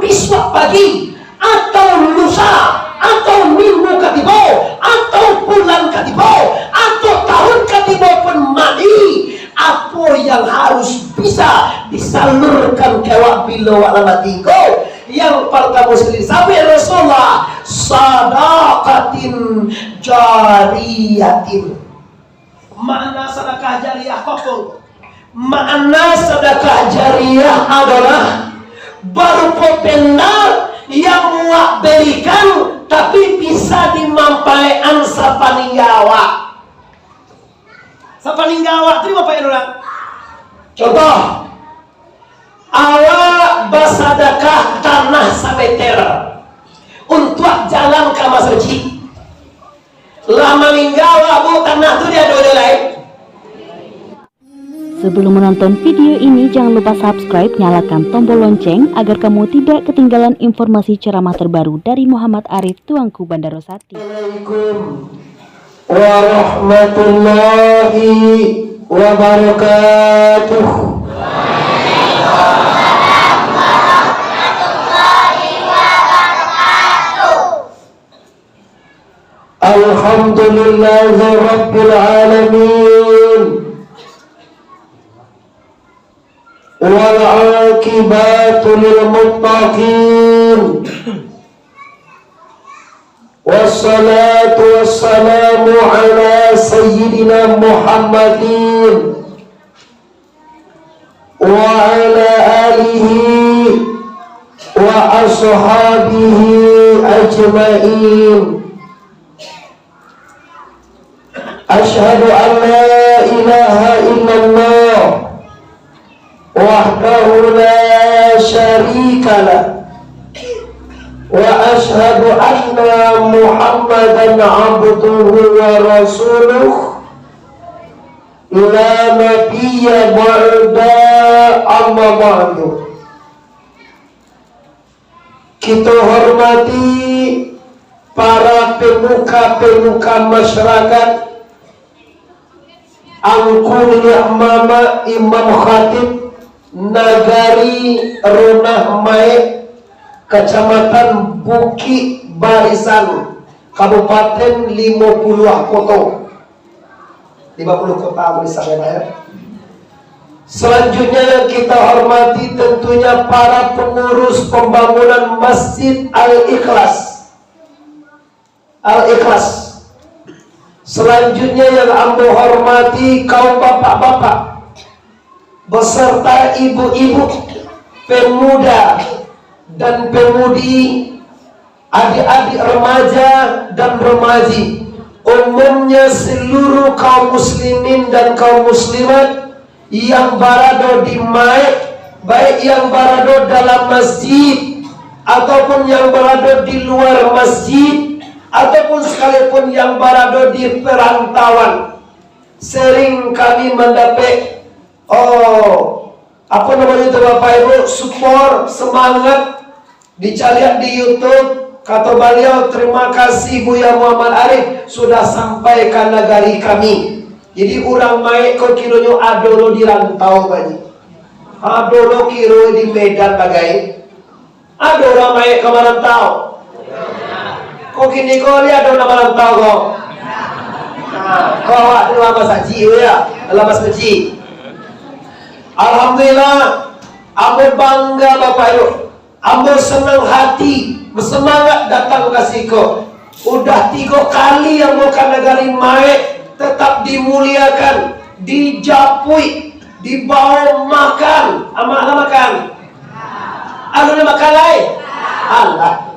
besok pagi atau lusa atau minggu katibo atau bulan katibo atau tahun katibo pun mati, apa yang harus bisa disalurkan ke wabilo alamat tingko. Yang pertama sekali sampai Rasulullah, sadaqatin jariyatin. Makna sedekah jariyah kok? Makna sedekah jariyah adalah berupa benar yang muak berikan tapi bisa dimampaikan sapaninggawa. Sapaninggawa terima Pak Irwan. Contoh, awak bersedekah tanah sameter untuk jalan ke masjid. Lama ninggawa bu tanah itu dia dua lain. Sebelum menonton video ini, jangan lupa subscribe, nyalakan tombol lonceng agar kamu tidak ketinggalan informasi ceramah terbaru dari Muhammad Arif Tuanku Bandarosati. Assalamualaikum warahmatullahi wabarakatuh. Alhamdulillahi rabbil alamin. Wal aqibatu lil muttaqin. Wassalatu wassalamu ala sayyidina Muhammadin wa ala alihi wa ashabihi ajma'in. Asyhadu an la ilaha illallah wahdahu la syarika lah wa asyhadu anna Muhammadan abduhu wa rasuluh la nabiyya ba'da amma ba'du. Kita hormati para pemuka-pemuka masyarakat, angkuni mama imam khatib Nagari Runah Mae, Kecamatan Buki Barisan, Kabupaten 50 Koto. 50 kota Barisan ya. Selanjutnya yang kita hormati tentunya para pengurus pembangunan Masjid Al-Ikhlas. Al-Ikhlas. Selanjutnya yang ambo hormati kaum bapak-bapak beserta ibu-ibu, pemuda dan pemudi, adik-adik remaja dan remaji, umumnya seluruh kaum muslimin dan kaum muslimat yang berada di baik yang berada dalam masjid ataupun yang berada di luar masjid ataupun sekalipun yang berada di perantauan. Sering kami mendapat apa namanya itu Bapak Ibu, support, semangat dicari di YouTube. Kata beliau, terima kasih Buya Muhammad Arif sudah sampai ke negari kami. Jadi orang maik kok kironya adolo di rantau bani, adolo kiro di Medan bagai, ada orang maik ke merantau. Kok kini kau lihat ada orang merantau kok? Kau awak lama saji ya, lama saji. Alhamdulillah, aku bangga Bapak Ibu, aku senang hati, bersemangat datang ke siko. Udah 3 kali yang mau ke negari Mae, tetap dimuliakan, dijapui, dibawa makan, amak makan. Anu makan lain? Allah.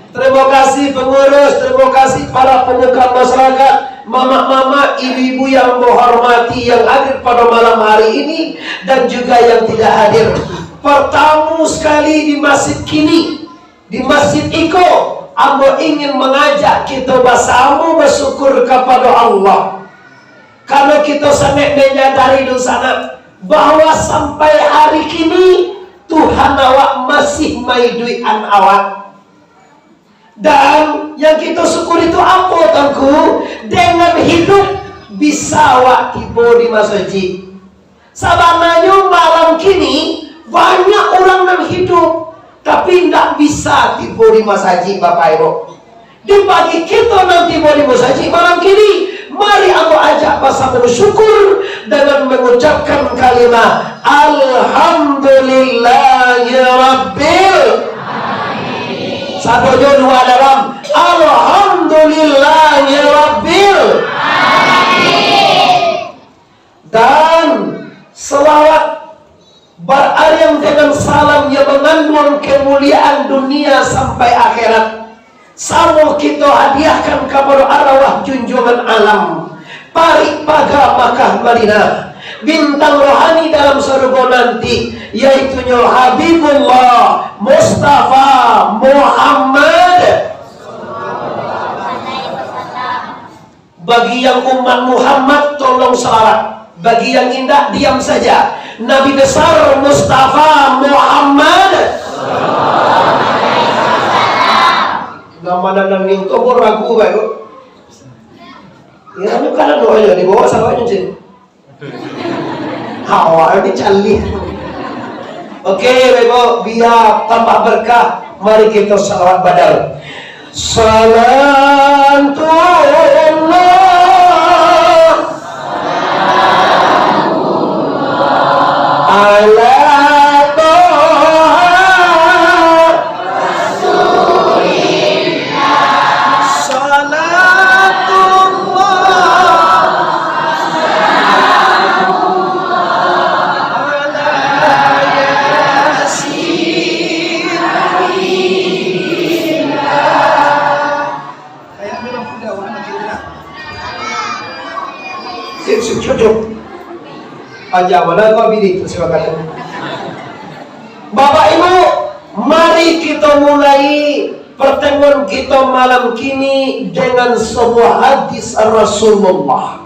Terima kasih pengurus, terima kasih para pemuka masyarakat, mama-mama, ibu-ibu yang menghormati yang hadir pada malam hari ini dan juga yang tidak hadir. Pertama sekali di masjid kini, di Masjid Iko, Amba ingin mengajak kita bersama bersyukur kepada Allah. Kalau kita sangat menyadari di sana bahwa sampai hari kini Tuhan awak masih maiduian awak. Dan yang kita syukur itu apa Tuanku? Dengan hidup bisa awak tiba di masjid. Sebenarnya malam kini banyak orang yang hidup tapi tidak mau dimasaji Bapak Ibu. Di pagi kita nanti mau dimasaji malam kini. Mari aku ajak bahasa bersyukur dengan mengucapkan kalimat Alhamdulillahi Rabbil Alamin. Sadojo dua dalam Alhamdulillahi Rabbil Alamin. Dan selawat berayam dengan salam yang mengandung kemuliaan dunia sampai akhirat. Sama kita hadiahkan kepada arwah junjungan alam Parik Paga Makkah Madinah, bintang rohani dalam surga nanti, yaitu Habibullah Mustafa Muhammad. Bagi yang umat Muhammad tolong salawat, bagi yang indah diam saja. Nabi besar Mustafa Muhammad. Nama nang ni untuk ragu baik. Ya, ini kan doa ya di bawah sawahnya sih. Hawa ini cali. Oke, baik, biar tambah berkah. Mari kita salawat badal. Salatullah ala cukup aja mana kau pilih silakan. Bapak Ibu, mari kita mulai pertemuan kita malam kini dengan sebuah hadis Rasulullah.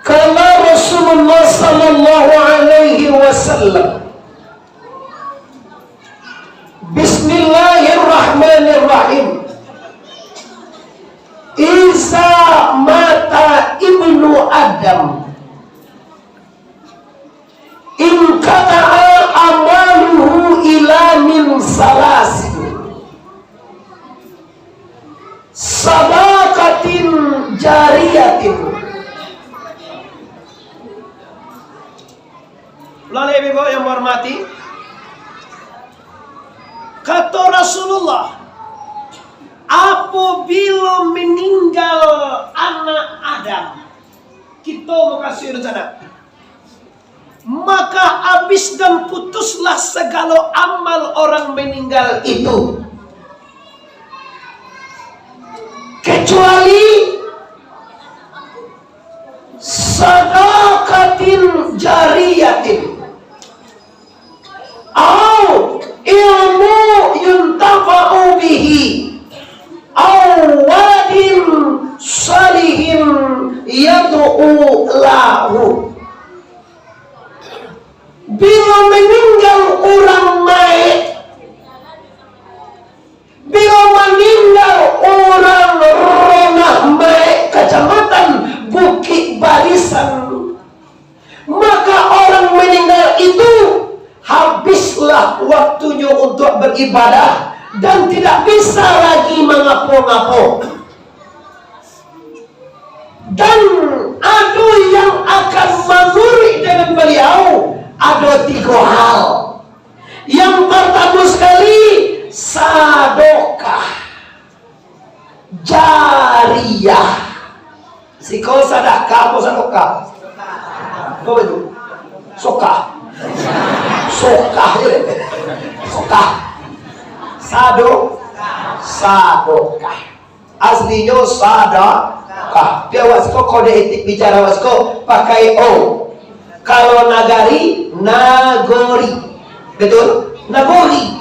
Kala Rasulullah sallallahu alaihi wasallam, Bismillahirrahmanirrahim. Iza mata ibnu Adam in kata'a amaluhu ila min salasin sadaqatin jariyatin. Lalu ibu yang menghormati, kata Rasulullah, apabila meninggal anak Adam, kita mau kasih rencana, maka habis dan putuslah segala amal orang meninggal itu, kecuali sadaqatin jariyatin au ilmu yuntafa'u bihi awadin salihin yad'u lahu. Bila meninggal orang baik, bila meninggal orang Ronah baik, kecamatan Bukit Barisan, maka orang meninggal itu habislah waktunya untuk beribadah dan tidak bisa lagi mengapo-ngapo. Dan ada yang akan menuri dengan beliau, ada 3 hal. Yang pertama sekali, sadokah jariyah. Siko sadakah apa sadokah? Apa itu? Sokah. Sokah. Sokah. Sadokah. Aslinya sadakah. Dia wasko kode etik bicara wasko pakai o. Kalau nagari, nagori. Betul? Nagori.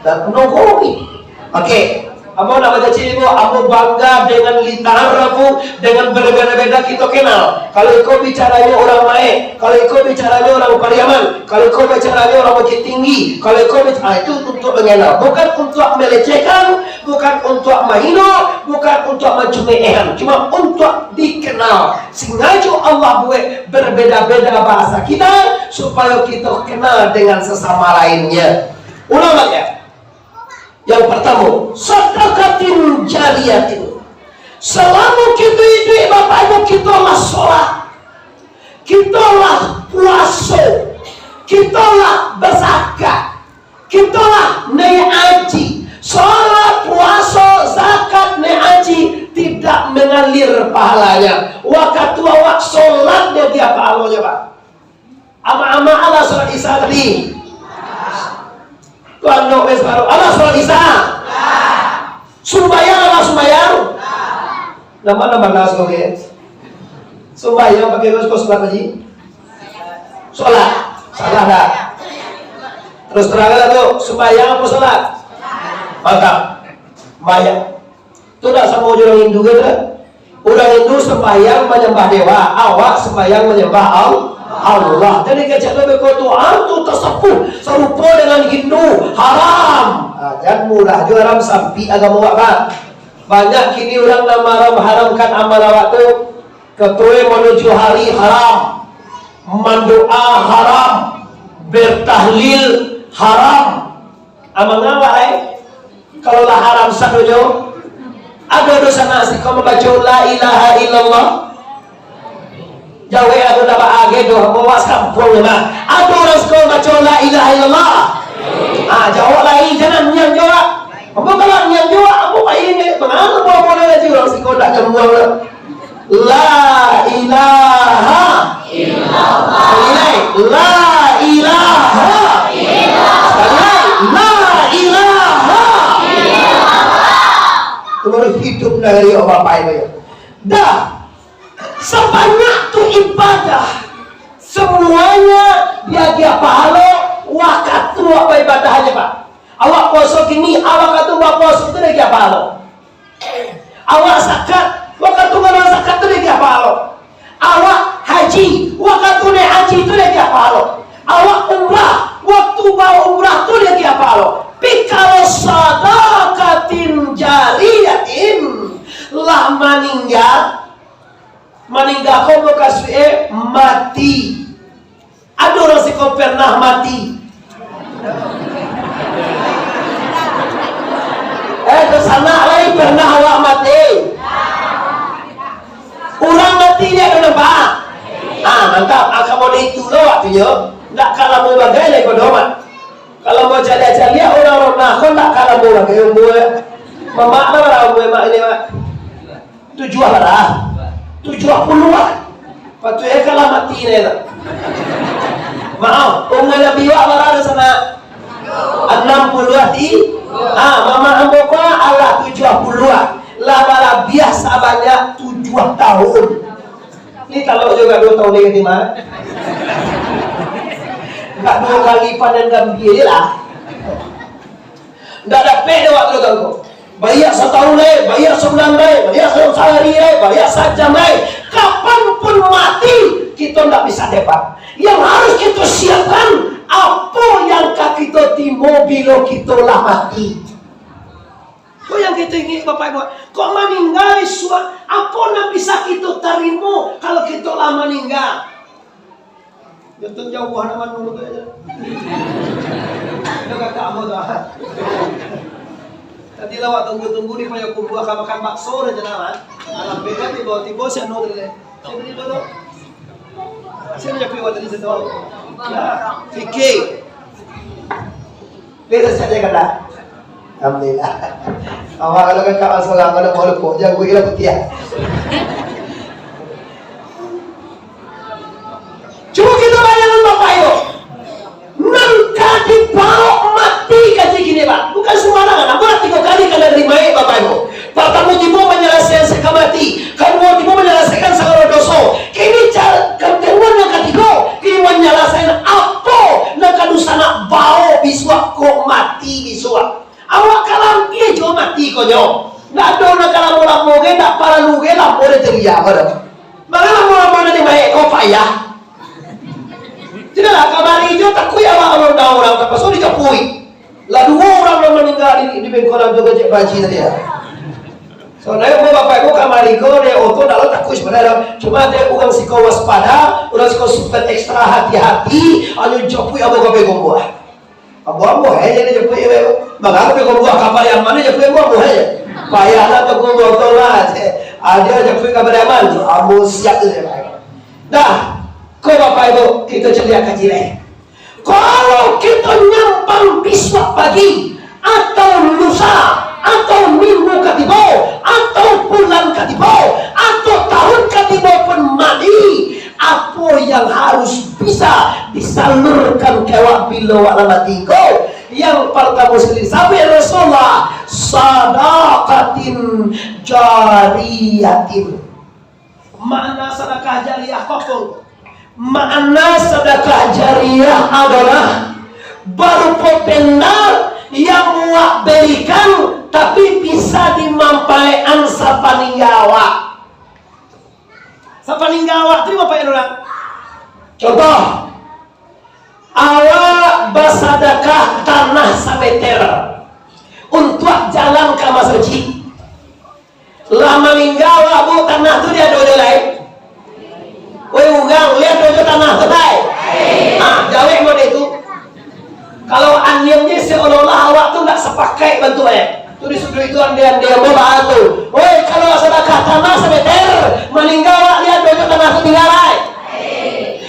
Dan nogori. Oke. Amo nama jadi ibu, amo bangga dengan litaramu, dengan berbeda-beda kita kenal. Kalau kau bicaranya orang Mae, kalau kau bicaranya orang Pariaman, kalau kau bicaranya orang Bukit Tinggi, kalau kau bicara itu untuk mengenal, bukan untuk melecehkan, bukan untuk mahino, bukan untuk mencumehan, cuma untuk dikenal. Sengaja Allah buat berbeda-beda bahasa kita supaya kita kenal dengan sesama lainnya. Ulang ya. Yang pertama, sedekatin jariyatin. Selama kita hidup Bapak Ibu, kita lah sholat, kita lah puasa, kita lah berzakat, kita lah naik haji. Sholat, puasa, zakat, naik haji tidak mengalir pahalanya. Waktu awak sholatnya dia pahalanya Pak. Ama-ama Allah sholat Isya tadi. Tuhan no baru Allah sholat Isya. Sumbayang Allah sumbayang. Nama-nama nasi oke. Sumbayang pakai kau sholat haji. Sholat, salah dah. Terus terangkan tuh, sumbayang apa sholat? Mantap, bayang. Itu dah sama orang Hindu kan? Orang Hindu sembahyang menyembah dewa, awak sembahyang menyembah Allah. Jadi kecil lebih kau Tuhan tu tersepuh serupa dengan Hindu haram. Jangan mudah juga haram sampai agama apa? Banyak kini orang nama haramkan amal awak tu. Ketua menuju hari haram, mendoa haram, bertahlil haram. Amal awak kalau lah haram sadojo. Ada dosa nasi kau membaca la ilaha illallah. Jawa aku dapat age doa bawas kampung memang. Ada orang sekolah baca la ilaha illallah. Jawab lain jangan nyam jawab. Apa kalau nyam jawab apa ini? Mengapa boleh lagi orang sekolah tak kemuang la ilaha illallah. La ilaha illallah. La ilaha illallah. Itu hidup dari orang baik itu. Dah sebanyak tu ibadah semuanya dia pahala. Waktu apa ibadahnya Pak? Awak puasa kini, awak kata awak puasa itu dia pahala. Awak zakat, waktu mana zakat itu dia pahala. Awak haji, waktu naik haji itu dia pahala. Awak umrah, waktu bawa umrah itu dia pahala. Tapi kalau sadaqatin jariyatin lah meninggal kau bekas mati. Ada orang sih kau pernah mati. Kesana lagi pernah awak mati. Orang mati dia kenapa? Mantap. Kamu itu loh artinya. Tak kalah mau bagai lagi kau domat. Kalau mau jadi orang-orang nakon tak kalah mau bagai umur. Mama apa umur mak ini mak? 70 lah. 70-an. Patutnya kalah mati ni tak. Maaf, umur lebih awak berada sana 60 di. Mama ambo ko Allah 70-an. Lah biasa banyak 7 tahun. Ini kalau juga 2 tahun lagi mana? Enggak 2 kali panen gambir lah. Enggak ada pede waktu tu. Bayar setahun lagi, bayar sebulan lagi, bayar sehari lagi, bayar sejam lagi. Kapanpun mati, kita tidak bisa dapat. Yang harus kita siapkan, apa yang kita timo bila kita lah mati. Kau yang kita ingin Bapak Ibu, kok meninggal suat, apa yang bisa kita terima kalau kita lah meninggal? Jangan jauh nama dulu aja. Dia kata apa dah? Tadi lawak tunggu-tunggu di payah kubu akan makan bakso dan jenama. Alam beda tiba-tiba saya nol dulu. Saya beli dulu. Saya nak pergi tadi saya tahu. Ya, fikir. Beda saja kata. Alhamdulillah. Awak kalau kan kawan seorang kalau mau lupa, jangan gue kira putih. Cuma kita bayangkan Bapak Ibu. Nangka dibawa mati kaji gini Pak. Bukan sembarangan. Aku nak 3 kali kena terima Bapak Ibu. Pertama tiba menyelesaikan sekamati. Kedua tiba menyelesaikan segala dosa. Kini kedua yang ketiga. Kini menyelesaikan apa. Nak kadusa nak bawa biswa kok mati biswa. Awak kalam dia juga mati kau nyo. Nak ada nak kalam mula moge tak para luge lah boleh teriak pada. Bagaimana mula ni baik kau payah. Tidaklah kabar hijau tak kuya orang tak pasal dicapui. Lah 2 orang yang meninggal di bengkolan juga cek baji tadi ya. So naik Bapak Ibu kamar hijau dia auto dalam tak kuy sebenarnya. Cuma dia bukan siko waspada, orang siko super ekstra hati-hati. Anu capui apa kau buah. Abu-abu aja dia jepit ya. Maka aku buat kapal yang mana jepit abu aja. Payah nak tu botol lah. Ada jepit kapal yang mana? Abu siap tu dia. Dah, kau bapak ibu kita ceria kaji leh. Kalau kita nyampang besok pagi atau lusa atau minggu ketiba atau bulan ketiba atau tahun ketiba pun mati, apa yang harus bisa disalurkan kewak bila wala mati kau? Yang pertama sekali sampai Rasulullah sadaqatin jariyatin. Makna sedekah jariyah apa? Makna sedekah jariyah adalah berupa benda yang muak berikan tapi bisa dimampaikan sapaninggawa. Sapaninggawa terima apa orang? Contoh, awak bersedekah tanah sameter untuk jalan ke masjid. Lama minggawa bu tanah tu dia dojo lain. Woi ugang lihat dojo tanah tu baik. Jawab mana itu? Kalau anjingnya seolah-olah awak tu tak sepakai bantuan. Tu di sudut itu dia bawa tu. Woi kalau sedekah tanah semeter, meninggal awak lihat dojo tanah tu tinggal lain.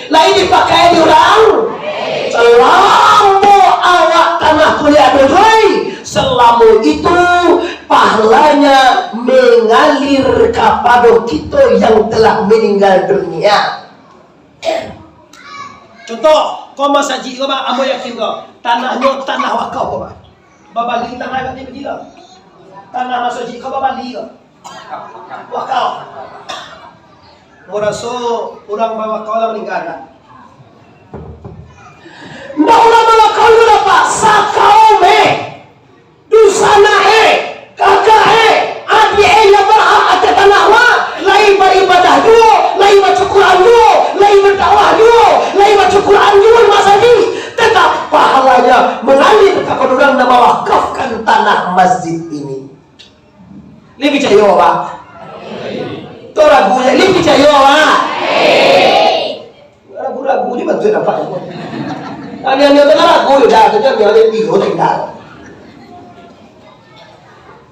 Lain dipakai di orang. Selama awak tanah kuliah dojo, selama itu pahalanya mengalir kepada kita yang telah meninggal dunia. Contoh, kau masaji kau bah, amo yakin kau tanahnya tanah wakaf kau bah. Babali tanah kat ni lah. Tanah masaji kau babali kau. Wakaf. Orang orang bawa kau lah meninggal lah. Ndak orang bawa kau lah pak. Sakau meh, dusana kakak adik yang berhak atas tanah wa. Lain beribadah dulu, lain baca Quran dulu, lain berdakwah dulu, lain baca Quran dulu masjid. Tetap pahalanya mengalir kepada orang yang mewakafkan tanah masjid ini. Lebih percaya pak? Tu ragunya, lebih percaya pak? Ragu-ragu ni bantu dapat. Ani-ani tu ragu dah, tu jangan dia tiga tinggal.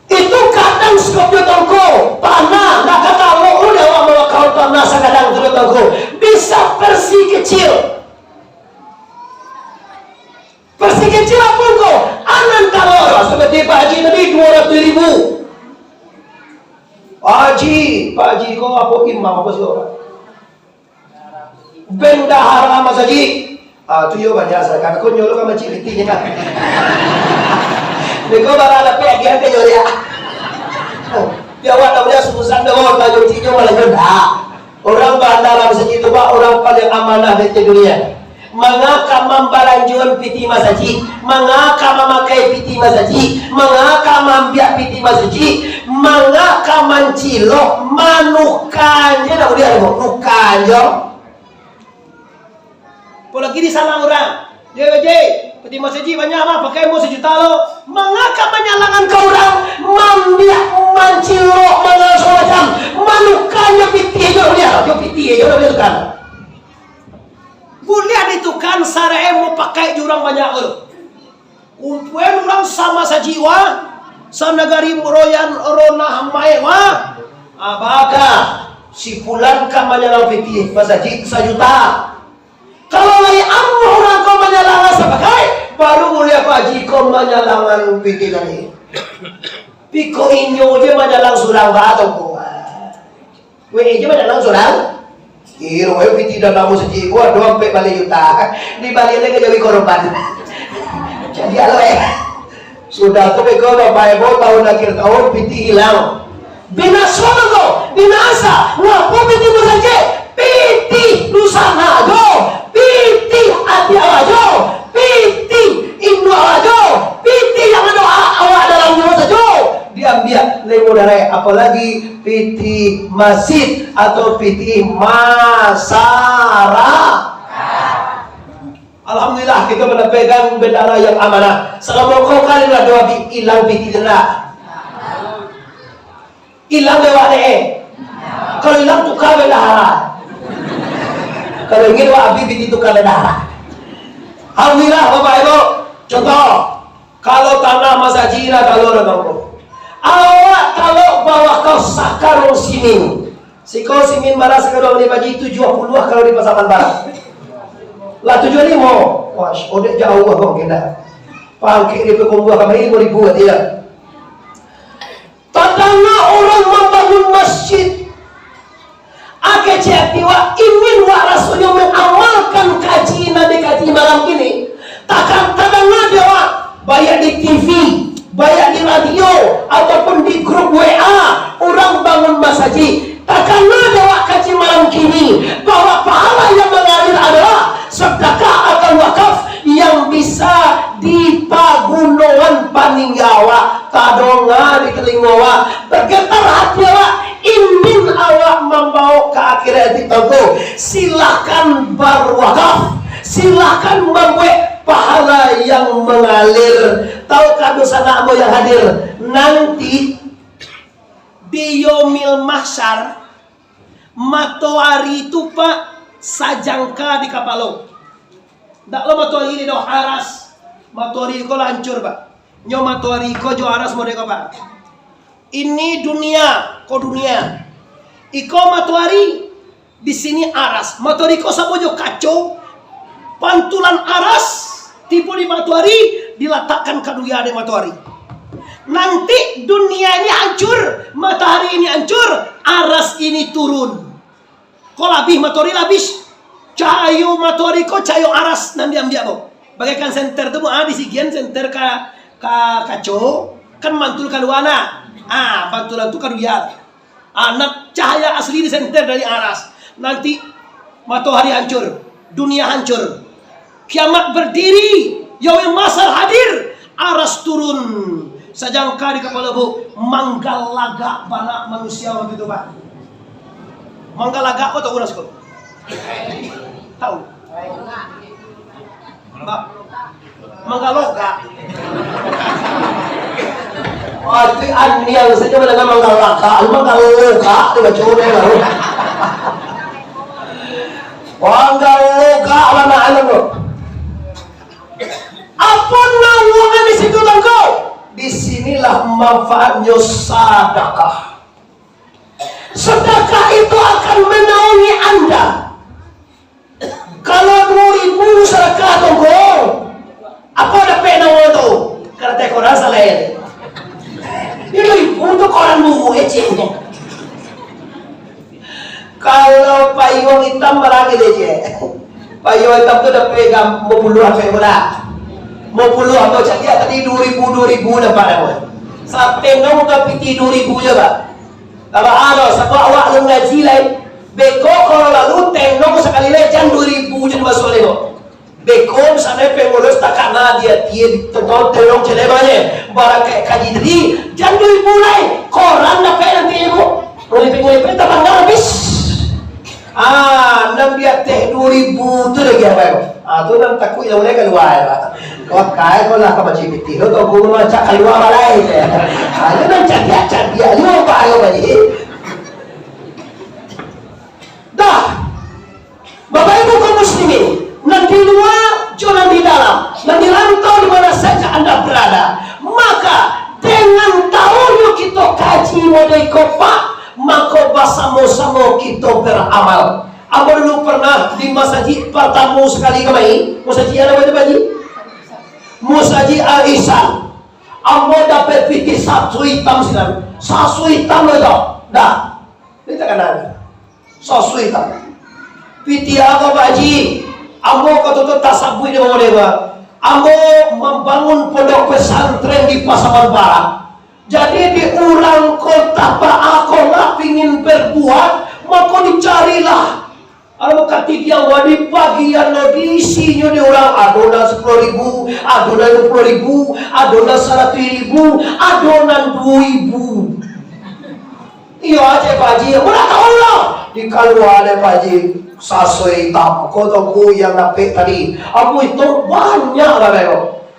Itu kadang skopnya tongko tanah nak kata lo udah awak bawa kau tanah sekadang tu tongko bisa persi kecil apa kau anan kalau seperti Pak Haji tadi 200.000 Pak Haji kau apa imam apa sih orang bendahara Mas Haji tu yo banyak sekali kau nyolo kan macam ini kan. Deko barang lepek dia ke joria. Dia awak namanya susah doang tajuk tinju malah jodoh. Orang bandar macam itu pak orang paling amanah di dunia. Mengaka membalanjuan piti masaji, mengaka memakai piti masaji, mengaka membiak piti masaji, mengaka mencilok manukanya dah dia nukanjo. Apalagi di sana orang dia peti masjid banyak mah pakai mau 1 juta lo. Mengapa menyalangan ke orang membiak mencilok mengasolakan manukanya piti aja dia, piti aja dia kan. Boleh ditukan sarae mau pakai jurang banyak lo. Kumpulan orang sama sajiwa, sanagari muroyan ronah maewa. Apakah si pulan kan menyalang piti masjid 1 juta. Kalau lagi Allah orang kau menyalangan sebagai baru mulia Pak Haji kau menyalangan piti tadi. Piko inyo dia menyalang surang batong kau. Wei dia menyalang surang. Iro wei piti dan kamu sejik gua 2 juta. Di balik lagi jadi korban. Jadi alo sudah tu piko bapak ibu tahun akhir tahun piti hilang. Binasa kau, binasa. Ngapo piti saja? Piti lusana go. Piti hati awajo, piti indu awajo, piti yang ada awak dalam jiwa saja. Diambil lemo darai, apalagi piti masjid atau piti masara. Alhamdulillah kita menepegang bendera yang amanah. Selama kau kali lah doa hilang piti denda. Hilang dewa deh. Kalau hilang tukar bendera. Kalau ingin wah abib itu karena darah. Alhamdulillah Bapak Ibu, Contoh, kalau tanah masajina kalau orang awak kalau bawa kau sakarong simin, kau simin baras kalau di baju 70 kalau di pasaman barat. Lah 75, wah, udah jauh kau kena. Pangkik di pekumbuh kami 5.000 dia. Tadana orang membangun masjid. Ake cetiwa ingin warasunya mengamalkan kaji nabi kaji malam ini. Takkan tadana dewa bayar di TV, bayar di radio ataupun di grup WA orang bangun masjid. Takkan dewa kaji malam kini bahwa pahala yang mengalir adalah sedekah atau wakaf yang bisa dipagunoan paninggawa tadonga di telingawa bergetar hati awak ingin awak membawa ke akhirat itu. Silakan berwakaf, silakan membuat pahala yang mengalir. Tahukah dosa nakmu yang hadir nanti di Yomil Mahsyar matoari itu pak sajangka di kapalo. Ndak lo matoari ini do haras. Matoari ko lancur pak. Nyo matoari ko jo haras mo deko pak. Ini dunia, ko dunia. Iko matoari di sini aras. Matoari ko sabo jo kacau. Pantulan aras tipu di matoari diletakkan ke dunia di matoari. Nanti dunia ini hancur, matahari ini hancur, aras ini turun. Kau labih matahari labis, cahayu matahari kau cahayu aras nanti ambil bo. Bagaikan senter tu di sigian senter ka kaco kan mantul kaluana. Pantulan tu kaduya. Anak cahaya asli di senter dari aras. Nanti matahari hancur, dunia hancur. Kiamat berdiri, yaumul masal hadir, aras turun. Sajangka di kepala bu manggalaga bana manusia waktu itu pak. Manggalaga apa tahu uras kok? Tahu? Pak? Manggaloga. Oh itu yang saja mendengar manggalaga, manggaloga itu bacaan lalu. Manggaloga mana alam lo? Apa nawangan di situ tangkau? Disinilah manfaatnya sedekah. Sedekah itu akan menaungi Anda. Kalau 2.000 sedekah tunggu, apa ada pena itu? Karena teko rasa lain. Ini untuk orang buku ecing. Kalau payung hitam berlagi deh. Payung hitam itu udah pegang mau puluhan pemuda. Mau puluh apa saja tadi 2.000 dapat apa? Sampai nong tapi 2.000 je pak. Kalau ada sebab awak lu ngaji lain, beko kalau lalu tenong sekali lejan 2.000 je masuk lego. Beko sana pengurus tak karena dia tonton tenong celebanya, barang kayak kaji tadi, jangan 2.000 lain. Koran dapat nanti ibu, mulai tak bangga habis. Nang dia teh 2.000 tu lagi apa? Tu nang takut yang mulai keluar pak. Kau kaya kau nak apa cipit itu kau guru macam keluar balai je. Itu nang cadia lu apa kau bagi? Dah, bapak ibu kaum muslimin, nanti luar, jangan di dalam, nanti rantau di mana saja anda berada. Maka dengan tahunya kita kaji model kopak, maka bersama-sama kita beramal. Apa dulu pernah di masjid pertama sekali kami, masjid ada apa baju? Masjid Al-Ihsan. Ambo dapat piti satu hitam sinan. Satu hitam itu. Dah. Ini tak kenal. Satu hitam. Piti apa baji? Ambo kata tasabui di bawah dewa. Ambo membangun pondok pesantren di Pasaman Barat. Jadi di orang kota Pak Akola ingin berbuat, maka dicarilah. Kalau kati dia wadi bagian lagi isinya di orang adonan 10.000, adonan 20.000, adonan 100.000, adonan 2.000. Iya aja Pak Haji, udah tahu lah. Di keluar ada Pak Haji sasoi hitam, kotoku yang napik tadi. Aku itu banyak lah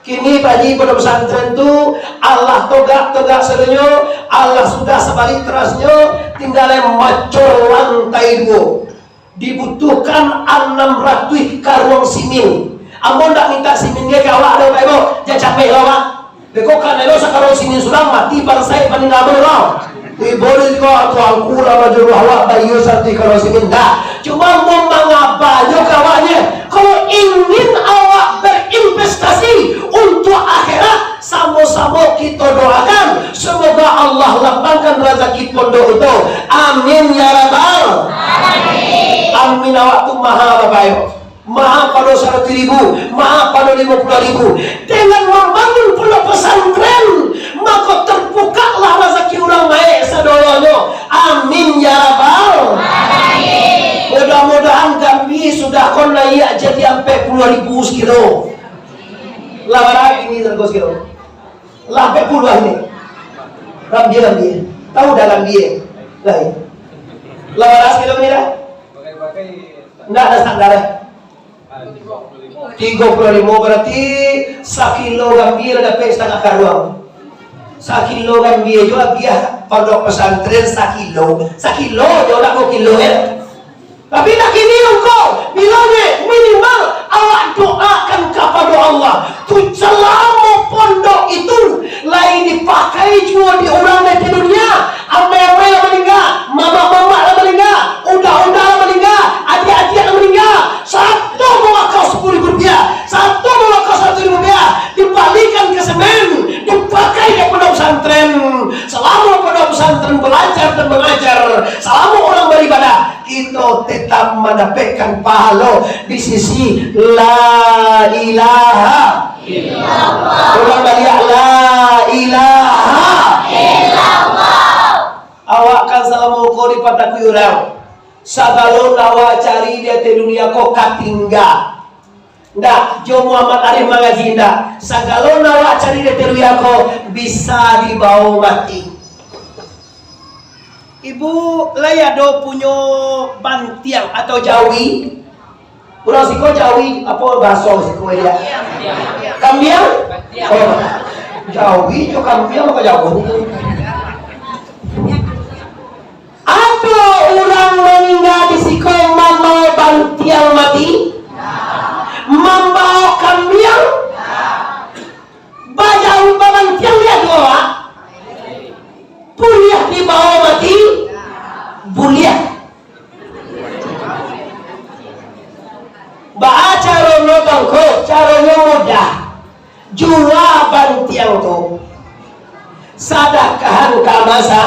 kini Pak Haji pada pesantren tu Allah togak sedunia, Allah sudah sebalik terasnya, tinggal macor lantai 2. Dibutuhkan 600 karung simin, Ambo ndak minta simin dia kawak ada baik bo, jangan capek lawa. Beko kan elo sakaro simin sudah mati bangsai paling ngabur law. Boleh juga tu Al-Quran majur hawa bayu sarti kalau simin dah. Cuma mau mengapayo kawannya. Kalau ingin awak berinvestasi untuk akhirat, sama-sama kita doakan semoga Allah lapangkan rezeki pondok itu. Amin ya rabbal alamin. Amin. Awak tu maha bapak ibu. Maha pada 100.000, maha pada 50.000. Dengan membangun pondok pesantren, maka terbukalah rezeki orang baik sadolonyo. Amin ya rabbal alamin. Mudah-mudahan kami sudah kon layak jadi sampai 10.000 sekilo. Lawaran ini terus kilo. Lah sampai puluhan ini. Rambi. Tahu dalam dia. Lain. Lawaran sekilo ini dah. Enggak ada standar. 35 berarti sekilo gambir dapat setengah karuang. Sekilo gambir juga biar pondok pesantren sekilo juga nak kilo ya. Tapi nak kini engkau bilangnya minimal awak doakan kepada Allah. Tu selama pondok itu lain dipakai juga di orang di dunia. Amai-amai yang meninggal, mama-mama yang meninggal, udah-udah yang meninggal, adik-adik yang meninggal. Satu bawa kau 10.000 rupiah, satu bawa kau 1.000 rupiah, dibalikan ke semen, dipakai di pondok pesantren. Selama pondok pesantren belajar dan mengajar, selama orang beribadah, kita tetap mendapatkan pahala di sisi la ilaha illallah. Orang balik la ilaha illallah. Awak kan selama kau di pataku urang. Sabalon awak cari dia di dunia kau katingga. Ndak, Jo Muhammad Arif mengaji ndak. Sagalon awak cari dia di dunia kau bisa dibawa mati. Ibu layado punya bantiang atau jawi. Urang siko jawi apa bahasa siko dia? Kambiang? Oh, jawi jo kambiang apa jawi? Apa orang meninggal di siko membawa bantiang mati? Membawa kambiang? Bajawi bantiang dia doa. Buliah dibawa mati, buliah. Baca rono bangko, caranya mudah. Jua bantiang tu, sadakahan kamasa.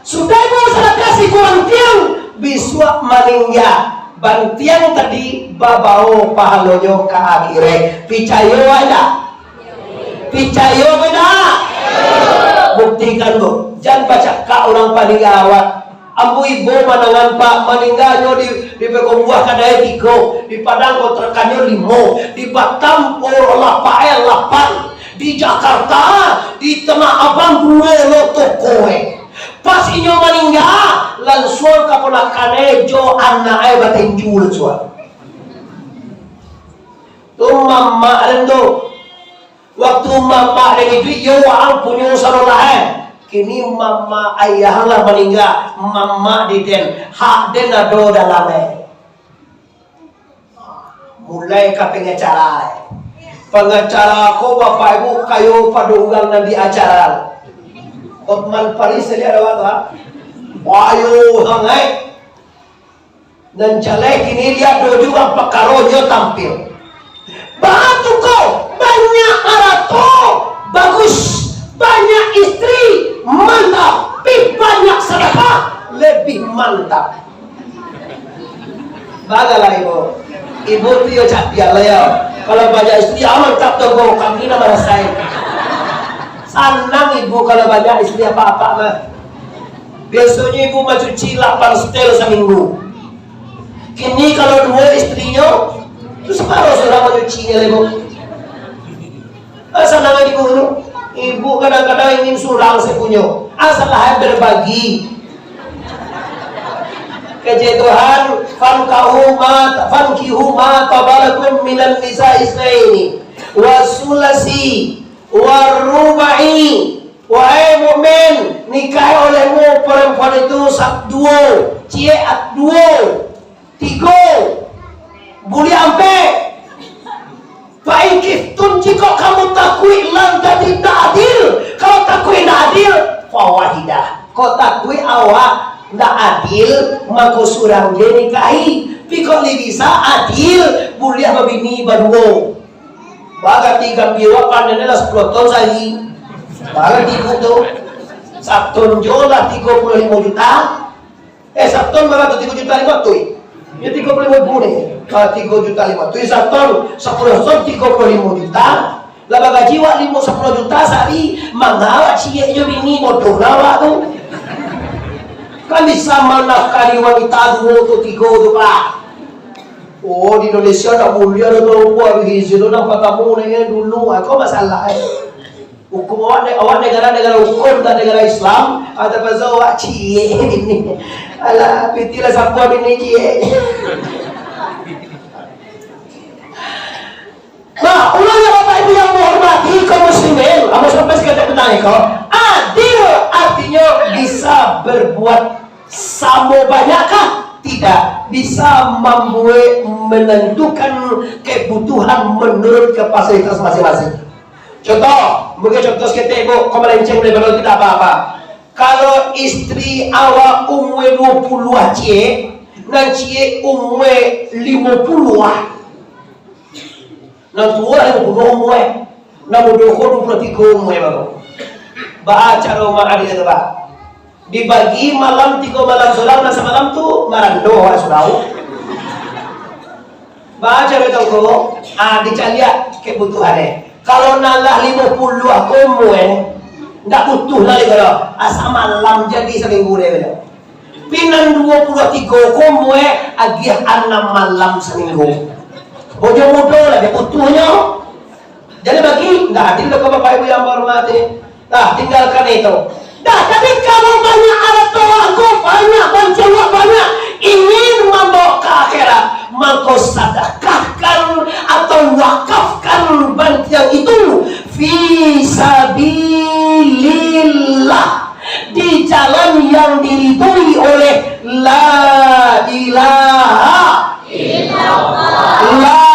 Sudah mau sadakah si bantiang, biswa meninggal. Bantiang tadi babao pahalonyo ke akhirnya. Picayo ada, picayo beda. Buktikan bu, jangan baca kak orang paling awak. Ambu ibu manangan pak meninggalnya di Pekombuah kadai 3, di Padang kontrakannya 5, di Batam lapael 8, di Jakarta di Tanah Abang 2 lotokoe. Pas inyo meninggal, langsung keponakannya jo anaknya batin jul suara. Tuh mama rendo. Waktu mama dengan itu, yo ang punya sarolah. Kini mama ayah lah meninggal, mama di den, hak den ado dalamnya. Mulai ke pengacara. Pengacara ko bapak ibu kayo padugang nanti acara. Otman Paris dia ada apa? Wayo hangai. Dan jalai kini dia do juga pekaronyo tampil. Batu kau banyak arato bagus, banyak istri mantap, banyak sedekah lebih mantap. Bagalah ibu tu yo cat dia lah ya. Kalau banyak istri mantap tu kau kami nama saya. Senang ibu kalau banyak istri apa-apa mah. Biasanya ibu mah cuci 8 setel seminggu. Kini kalau 2 istrinya terus separuh sudah mencucinya lego. Asal nama ibu, ibu kadang-kadang ingin surang sepunya. Asal lah berbagi. Keje Tuhan, fankihu ma tabalakum minan nisa isnaini wasulasi warubai. Wahai mukmin, nikah olehmu perempuan itu 2, cie 2, 3. Boleh ampe. Baik jika kamu takui lan jadi tak adil. Kalau takui tak adil, fawahidah. Kau takui awak tak adil, maka surang dia nikahi. Pikau li bisa adil, boleh babini baduo. Baga tiga biwa panennya lah 10 ton sahi. Baga tiga tu. Sabton jola 35 juta. Sabton baga tu 3 juta 5 tu. Ya 35 juta. Kalau 3 juta 5 tu. Sabton 10 ton 35 juta. Laba gaji wa 10 juta sehari. Mangawat siya nyo bini bodoh nawa tu. Kan bisa menafkari wanita dulu tu 3 tu pak. Oh di Indonesia tak mulia tu buat begitu tu nak katamu ni dulu. Kau masalah hukum awak negara hukum dan negara Islam ada pasal awak cie ini. Alah pitilah siapa bini cie. Nah, ulangnya Bapak Ibu yang menghormati kaum muslimin, kamu sampai sekali bertanya kau, adil artinya bisa berbuat sama banyakkah? Tidak, bisa menentukan kebutuhan menurut kapasitas masing-masing. Contoh, mungkin contoh kita ibu, kau melenceng level tidak apa-apa. Kalau istri awak umur 20 cie, dan cie umur 50 Nang tua 50 umur, nang muda 23 umur baru. Baca rumah ada itu pak. Dibagi malam 3 malam sulam dan semalam tu marando orang sulau. Baca betul ko, dicalia kebutuhannya. Kalau nalah 50 umur, ndak butuh lagi kalau asal malam jadi seminggu deh. Pinan 23 umur, agih 6 malam seminggu. Bojo muda lah dia butuhnya. Jadi bagi nggak adil ke Bapak Ibu yang hormati. Nah tinggalkan itu. Nah tapi kalau banyak alat tolakku banyak bantuan banyak ingin membawa ke akhirat, maka sedekahkan atau wakafkan bantuan itu fisabilillah di jalan yang diridhoi oleh la ilaha illallah. La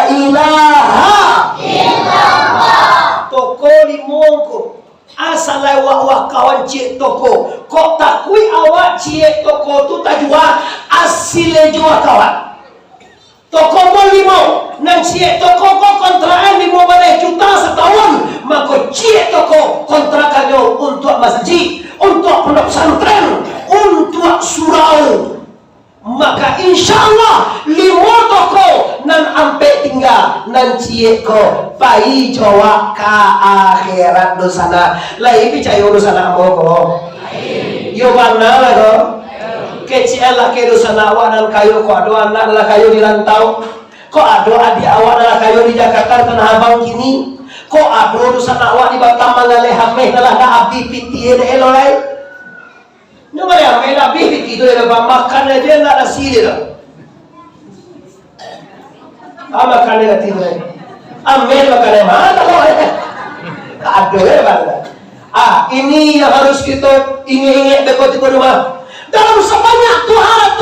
ilaha illallah. Toko limongko asal awak kawan cik toko kok takui awak cik toko tu tak jual asile jual kawan toko mau 5 nang cik toko kok kontrakan 15 juta setahun maka cik toko kontrakannya untuk masjid, untuk pondok pesantren, untuk surau. Maka insyaallah 5 toko nan ampe tinggal nan cie ko pai jawa ka akhirat dosana lai percaya dosana ambo ko yo bana la ko kecil lah ke dosana awak dan kayu ko ado anak lah kayu di rantau ko ado adik awak lah kayu di Jakarta Tanah Abang kini ko ado dosana awak di Batam mangaleh hameh lah na abdi piti elo lai. Nyo maya may nabi itu ya makan aja nggak ada siri lah. Makan aja tidak. Ambil makan mana kalau ada ya bang. Ini yang harus kita ingat dekati rumah. Dalam sebanyak Tuhan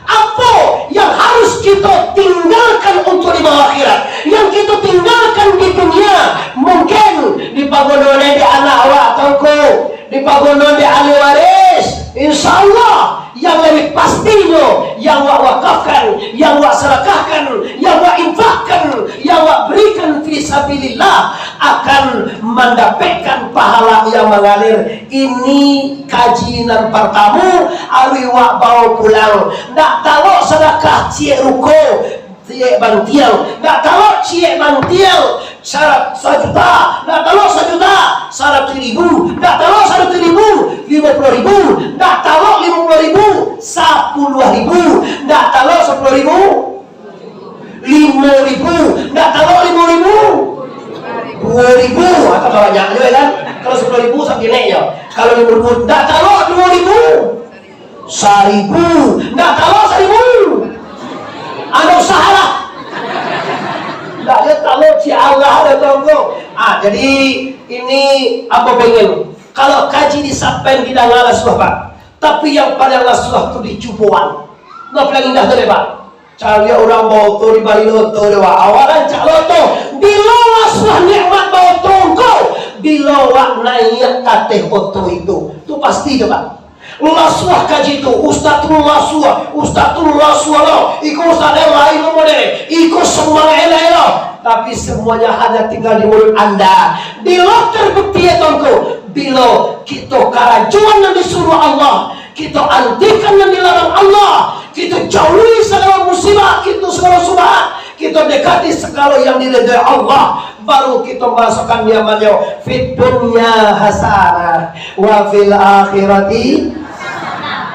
apa yang harus kita tinggalkan untuk di bawah akhirat, yang kita tinggalkan di dunia, mungkin di pagodonya di anak awak tongko, di pagodonya di ahli waris. Insya Allah yang lebih pastinya yang wak wakafkan, yang wak sedekahkan, yang wak infakkan, yang wak berikan fisabilillah akan mendapatkan pahala yang mengalir. Ini kajian pertama awi wak bawa pulang. Ndak tahu sedekah cie ruko cie bantial, ndak tahu cie bantial syarat 1 juta, ndak tahu 1 juta syarat 1.000, ndak tahu 100.000 50.000, ndak tahu 50.000 10.000, ndak tahu 10.000 5.000, ndak tahu 5.000 2.000 atau banyak juga kan. Kalau 10.000 sampai naiknya, kalau 5.000 ndak tahu 2.000 1.000, ndak tahu 1.000 ada usaha lah. Nggak ada kalau si Allah ada tonggo. Jadi ini apa pengen? Kalau kaji disampaikan tidak ngalah suah pak. Tapi yang paling ngalah suah itu dicubuan. Nggak paling indah tu Pak. Cari orang boto di bali loto dewa awalan cak loto bilowa suah nikmat boto kau bilowa naik kateh boto itu pasti coba lasuah kaji itu ustadul lasuah lo iku ustad lain lo model iku semua elai lo tapi semuanya hanya tinggal di mulut anda bilo terbukti ya tongko bilo kita karajuan yang disuruh Allah kita antikan yang dilarang Allah kita jauhi segala musibah kita segala subhat kita dekati segala yang diridai Allah baru kita masukkan nyamannya fit dunya hasanah wa fil akhirati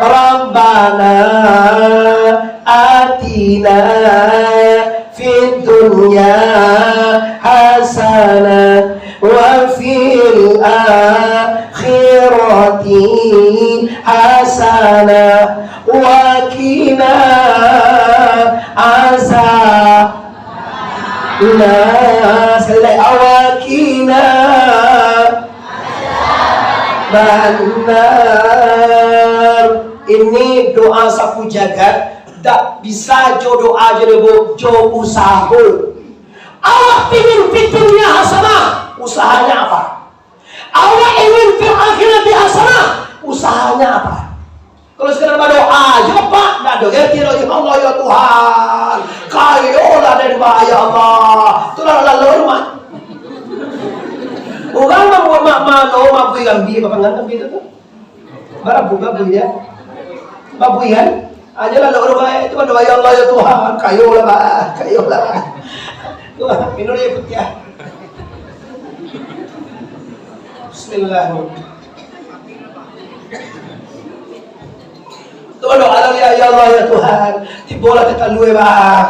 Rabbana atina fid dunya hasanah wa fil akhirati hasanah wa qina azab awakina benar. Ini doa sapu jagat tak bisa jodoh aja debo jo usaha Allah ingin fiturnya hasanah usahanya apa Allah ingin fil akhirati hasanah usahanya apa kalau sekedar berdoa aja pak nggak doa kira ya Allah ya Tuhan kayolah dari bahaya Allah itulah lalu rumah orang membuat mano mabui gambi apa nggak gambi itu tuh barang buka ya babuyan aja lah doa itu kan doa ya Allah ya Tuhan kayolah Tuhan minum ya putih ya Bismillahirrahmanirrahim doa ya Allah ya Tuhan tibola kita luwe bang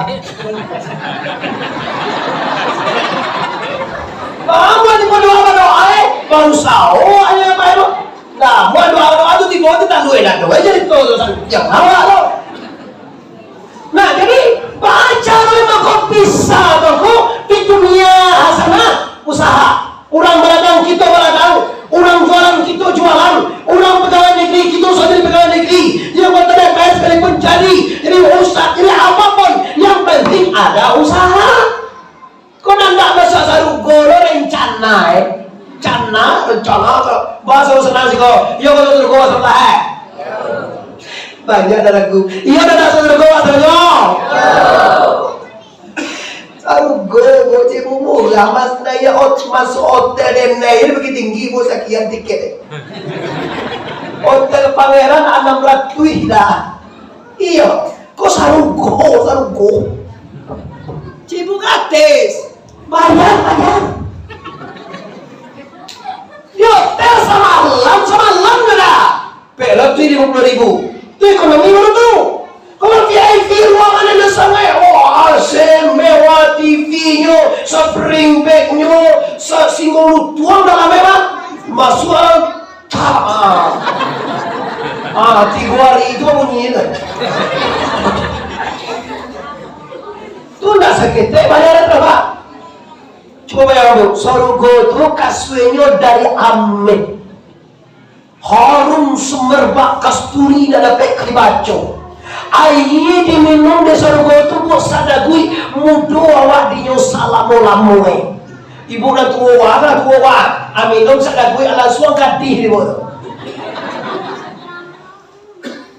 Mama di doa baru sao aja apa itu nah, mau doa itu tiba kita luwe dan doa jadi itu yang awal lo. Nah, jadi baca memang kok bisa kok di dunia hasanah usaha. Orang berdagang kita berdagang, orang jualan kita jualan, orang pegawai negeri kita jadi pegawai negeri. Yang buat DPR sekalipun jadi usaha, jadi apapun yang penting ada usaha. Kau nak masa sarugo rencana rencana bahasa senang sih kau iya kau suruh kau setelah banyak daraku iya dah suruh kau setelah saruh gue cipu mula mas naya masuk hotel dan naya begitu tinggi bos sekian tiket hotel pangeran 600 dah iya kau saruh go cipu gratis bayar hotel sama alam ada pelak tuh 50.000 itu ekonomi baru tuh kalau VIP ruangan ada sama AC mewah TV-nya spring bag-nya single tuang dalam mewah masuk tiga hari itu bunyinya tuh gak sakit bayaran berapa coba bayar kamu surga itu kaswenya dari amin harum semerbak kasturi dan dapat kelibaco air diminum di surga itu buat sadagui mudo awak dinyo salamu lamue ibu dan tua aminum sadagui ala suang kadih di bawah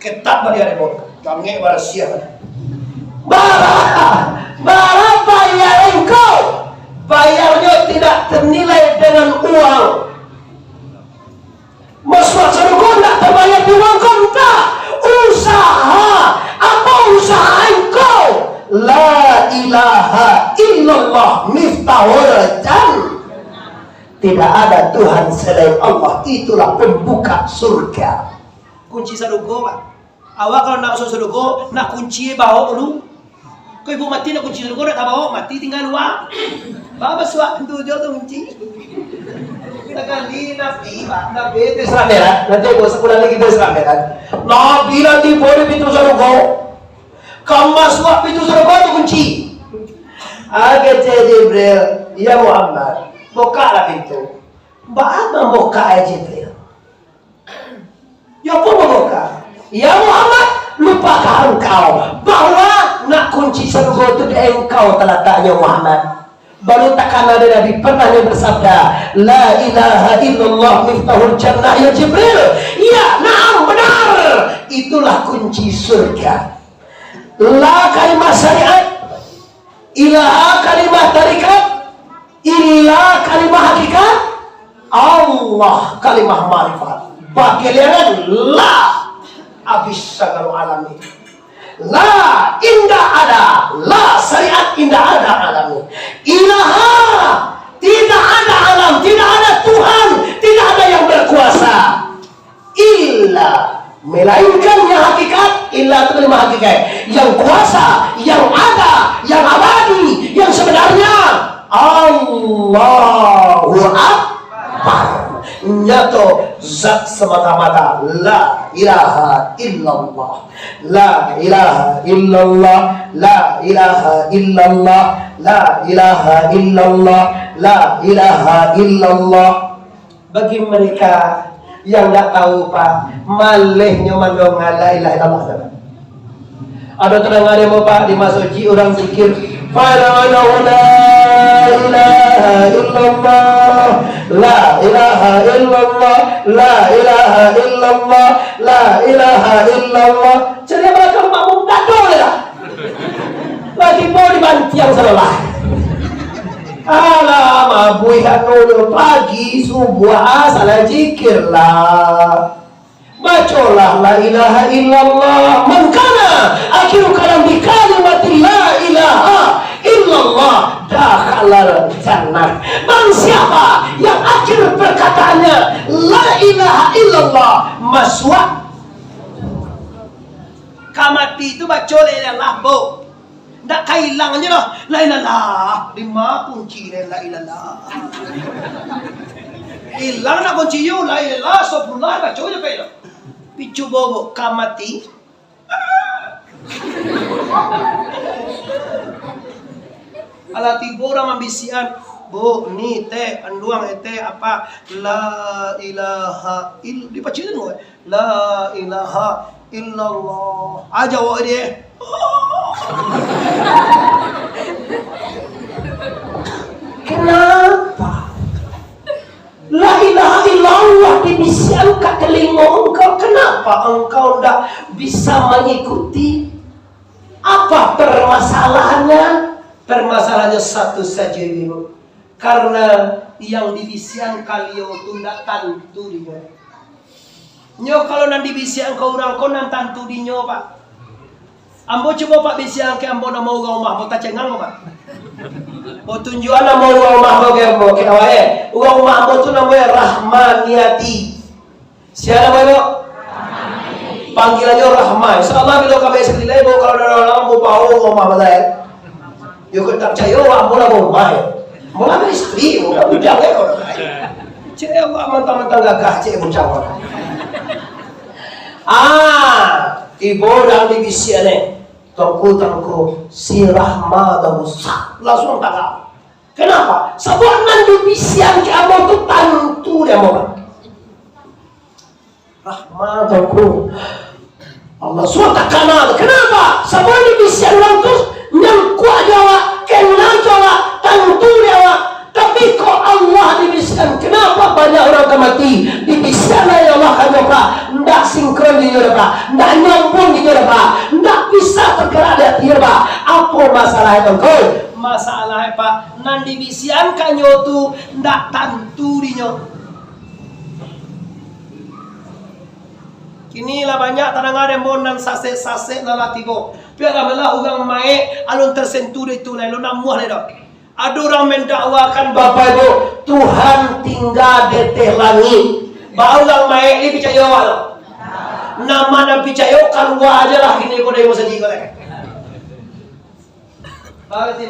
ketat balik ada bawah kami berasiah bara bayar engkau bayarnya tidak ternilai dengan uang masuk surga tidak terbayar di uang konta usaha apa usaha engkau la ilaha illallah miftahul jannah tidak ada Tuhan selain Allah itulah pembuka surga kunci surga pak awak kalau nak masuk surga nak kunci bawa dulu kau ibu mati nak kunci surga nak bawa mati tinggal luar Bapa suat tu jo tu kunci. Kita kali nabi, nabi itu Islam merah. Nanti bos sekolah lagi itu Islam merah. Nabi nanti boleh pintu surga. Kamu suat pintu surga tu kunci. Agak Jibril, ya Muhammad, bukalah pintu. Bagaimana buka Jibril? Ya pun buka. Ya Muhammad, lupakan engkau bahwa nak kunci surga itu di engkau terletaknya Muhammad. Baru takkan ada Nabi pernah yang bersabda, la ilaha illallah miftahul jannah ya Jibril. Ya, naam, benar. Itulah kunci surga. La kalimah syariat, ilaha kalimah tarikat, illa kalimah hakikat, Allah kalimah marifat. Bagelianan la abis sagaru alami. La indah ada, la syariat indah ada alami. Ilaha tidak ada alam, tidak ada Tuhan, tidak ada yang berkuasa. Illa melainkan yang hakikat, illa itu kalimah hakikat, yang kuasa, yang ada, yang abadi, yang sebenarnya Allahu Akbar. Nyato zat semata-mata, la ilaha illallah, la ilaha illallah, la ilaha illallah, la ilaha illallah, la ilaha illallah. Bagi mereka yang nggak tahu Pak, malehnya mandongan la ilaha illallah. Ada tenang ada mau Pak di masuji orang zikir, la ilaha illallah, la ilaha illallah, la ilaha illallah, la ilaha illallah. Jadi mereka makmum gadol ya. Lagi mau dibanti yang salah. Alah, mabui hanul pagi subuh salah zikir lah. Bacalah la ilaha illallah. Man kana akhiru kalam bi kalimati la ilaha illallah dakhalal jannah. Man siapa yang akhir perkataannya la ilaha illallah masuk. Kamati itu baca la ilaha bu. Ndak kailang aja loh. La ilaha lima kunci la ilaha. Hilang nak kunci yo la ilaha subhanallah baca aja pe. Picu bobo kamati. Ala tibo orang ambisian. Bu, ni teh anduang ete apa? La ilaha ill. Dipaciin mo. La ilaha illallah. Aja wo dia. Kenapa? La ilaha illallah dibisian ke telinga engkau. Kenapa engkau tidak bisa mengikuti? Apa permasalahannya? Permasalahannya satu saja ini. Karena yang dibisian kalian itu tidak tantu dia. Nyo kalau nanti bisian kau orang kau nanti tantu dia Pak. Ambo coba Pak bisian ke ambo nama orang rumah mau tak cengang Pak. Oh tunjuan nama orang rumah mau ke ambo ke awalnya. Orang rumah ambo tu namanya Rahmaniati. Siapa namanya? Panggilannya Rahman. Insyaallah bila kami sekali lagi kalau ada orang mau bawa rumah saya. Yo tak percaya ambo lah rumah. Mula istri, mula bujang ya kalau cewek mentang-mentang gagah cewek bujang. Ibu dan divisiannya tongku si Rahma dan Musa langsung tangkap. Kenapa? Sebuah divisian kamu itu tantu dia mau. Rahma tongku Allah suatu kanal. Kenapa? Sebuah divisian itu yang kuat Jawa, kena Jawa, tantu dia. Tapi kok Allah dibisikan? Kenapa banyak orang mati? Dibisikan ya Allah kan Pak, ndak sinkron di Pak, ndak nyambung di Pak, ndak bisa tergerak di Pak. Apa masalahnya kau? Masalahnya Pak, nan dibisikan kan tu ndak tantu di Kini lah banyak tanang ada monan sase lalatibo. Biar amalah orang mai alun tersentuh itu lalu namuah le dok. Ada orang mendakwakan Bapak Ibu, Tuhan tinggal di teh langit. Bau orang mai ini percaya walau. Nama nak percaya kan aja lah ini kau dah masa jiwa lagi. Bawa si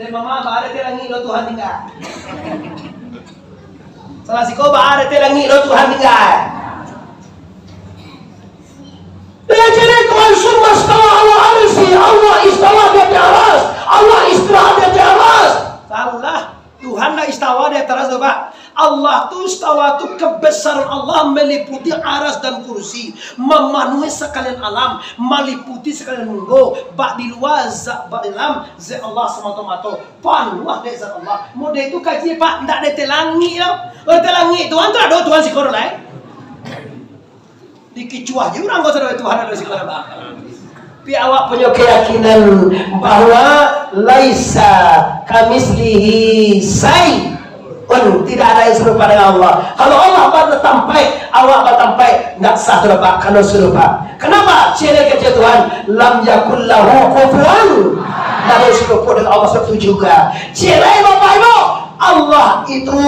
mama, ada teh langit lo Tuhan tinggal. Salah si kau ada teh langit lo Tuhan tinggal. Jadi Tuhan semua istawa Allah arsi, Allah istawa di atas, Allah istirahat di atas. Salah, Tuhan dah istawa di atas Pak. Allah tuh istawa tuh kebesaran Allah meliputi aras dan kursi, memenuhi sekalian alam, meliputi sekalian munggo, bak di luar zat bak di dalam zat Allah semata-mata. Panuh dek zat Allah. Model itu kaji Pak, ndak ada telangi ya. Telangi Tuhan tuh ada Tuhan sikor lain. Dikicuah je orang kau tahu Tuhan ada sikor Pak. Tapi awak punya keyakinan bahwa laisa kamislihi sai. Tidak ada yang serupa dengan Allah. Kalau Allah bertampai, awak bertampai, tidak sah serupa, kalau serupa. Kenapa? Ciri kerja Tuhan, lam yakul lahu kufuwan. Tidak serupa dengan Allah seperti juga. Ciri Bapak Ibu, Allah itu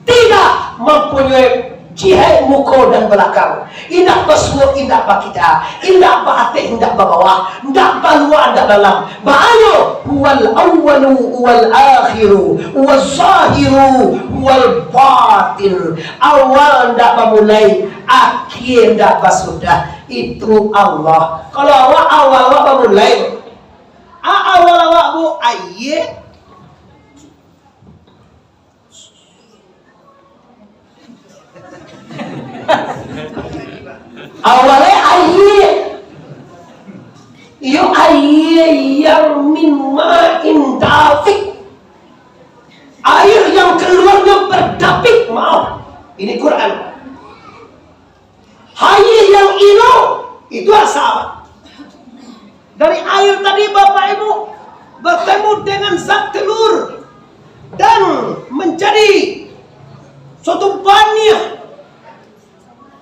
tidak mempunyai jihad muka dan belakang. Indak bersuara, indak bakita, indak bahatik, indak bawah, indak baluan, indak dalam. Ba'ayo huwal awwalu huwal akhiru huwal zahiru huwal batin. Awal indak memulai, akhir indak bersudah. Itu Allah. Kalau awal memulai, awal bu ayat awalnya air yang mimma indafik, air yang keluarnya berdapik. Maaf, ini Quran. Air yang itu asal dari air tadi Bapak Ibu bertemu dengan zat telur dan menjadi suatu banyak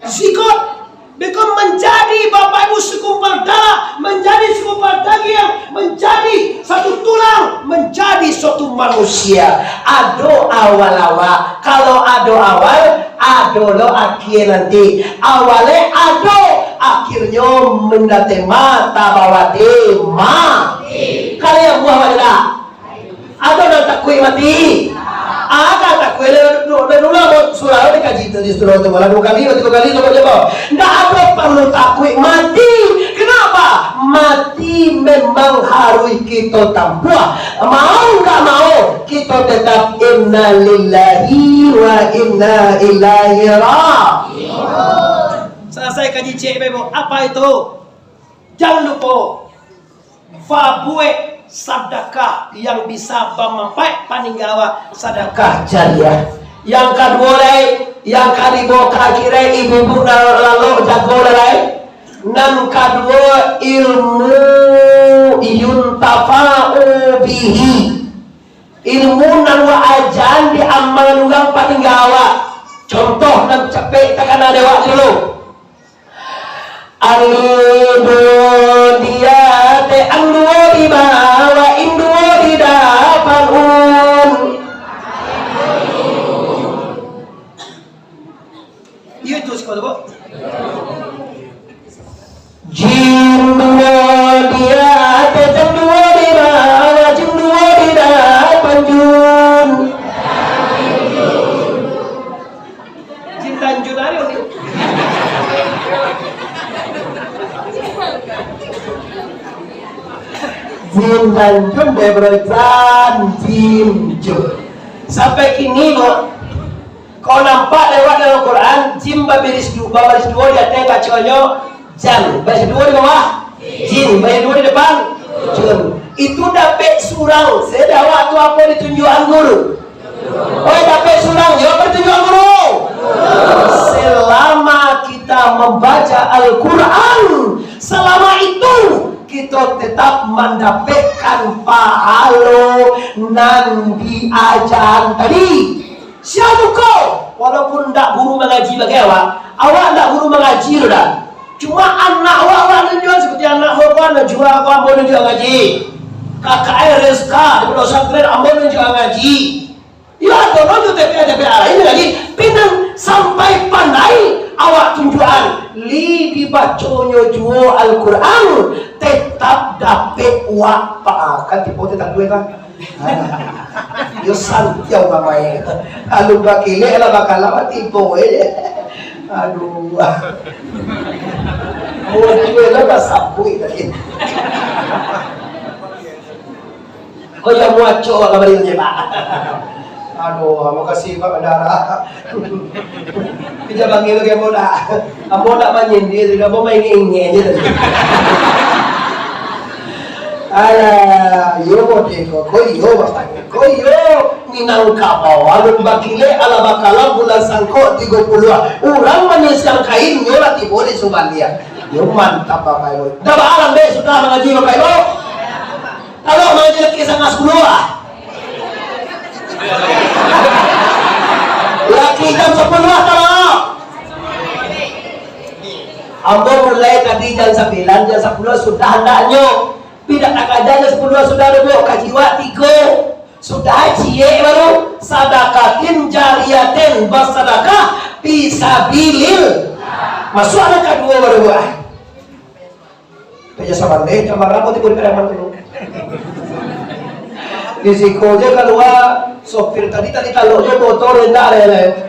sikot, become menjadi Bapak Ibu segumpal darah, menjadi segumpal daging, menjadi satu tulang, menjadi suatu manusia. Ado awal-awal. Kalau ado awal, ado lo akhir nanti. Awalnya ado, akhirnya mendate mata bawate mati. Kalian buah mana? Ado nak takui mati. Agak tak kuele dulu surah dikaji di surah itu malah 2 kali coba. Nggak ada perlu takut mati. Kenapa? Mati memang harus kita tampuh. Mau nggak mau kita tetap inna lillahi wa inna ilaihi raji'un. Selesai kaji CBM apa itu? Jangan lupa fabue sedekah yang bisa memampai paninggawa sedekah jariah. Yang kedua yang kadibo kira ibu-ibu lalu jago lain. Nan kedua ilmu yuntafa'u bihi. Ilmu nan wa ajan di amal nugang paninggawa. Contoh nan cepet takana dewa dulu. Alidu dia te angduo di bawah induo di depan iya itu sekolah bu jin duo dia te jam duo di bawah jin duo di depan jun jin tanjun hari ini Jin Tanjung Debrojan Jin Jun. Sampai kini bu, kau nampak lewat dalam Quran Jin baris dua di atas bacanya Jan, baris dua di bawah Jin, baris dua di depan Jun. Itu dapat surang. Saya dah waktu apa ditunjukan guru. Oh dapat surang, jawab pertunjukan guru. Selama kita membaca Al-Quran, selama itu kita tetap mendapatkan pahala nan diajar tadi. Siapa kau? Walaupun tak guru mengaji bagi awak tak guru mengaji dah. Cuma anak awak menjual seperti anak awak menjual, aku ambil menjual ngaji. Kakak Rizka di Pulau Santren ambil menjual ngaji. Ya, tolong tapi ini lagi. Pinang sampai pandai awak tunjukan li dibaconyo juo Al-Quran tetap dapat wapa kan tipe tetap gue kan yo santiaw mamay kalau bakile ala bakala tipe aduh mau gue lah basapui tadi oh ya muaco kabarin pak Aduh, makasih Pak Bandara. Pija panggil kayak Ambo nak menyindir, tidak mau main ingin aja. Alah, yo modeko, koyo bapaknya, koyo Minangkabau, alun bakile ala bakala bulan sangko 30. Orang menyisir kain nyola tibo di Somalia. Yo mantap bapak ibu. Dah alam deh sudah mengaji bapak ibu. Kalau mengaji kisah ngaskulua. Laki jam 10 kalau. Ambo mulai tadi jam 9, jam 10 sudah hendaknya. Tidak akadanya 10 sudah ada kajiwa 3. Sudah cie baru sadakatin jariyatin bersadakah fisabilil. Masuk ada kedua baru buah. Peja sabar deh, kamar rambut ibu diperaman dulu. Risiko aja keluar sopir tadi taloknya motor rendah ada.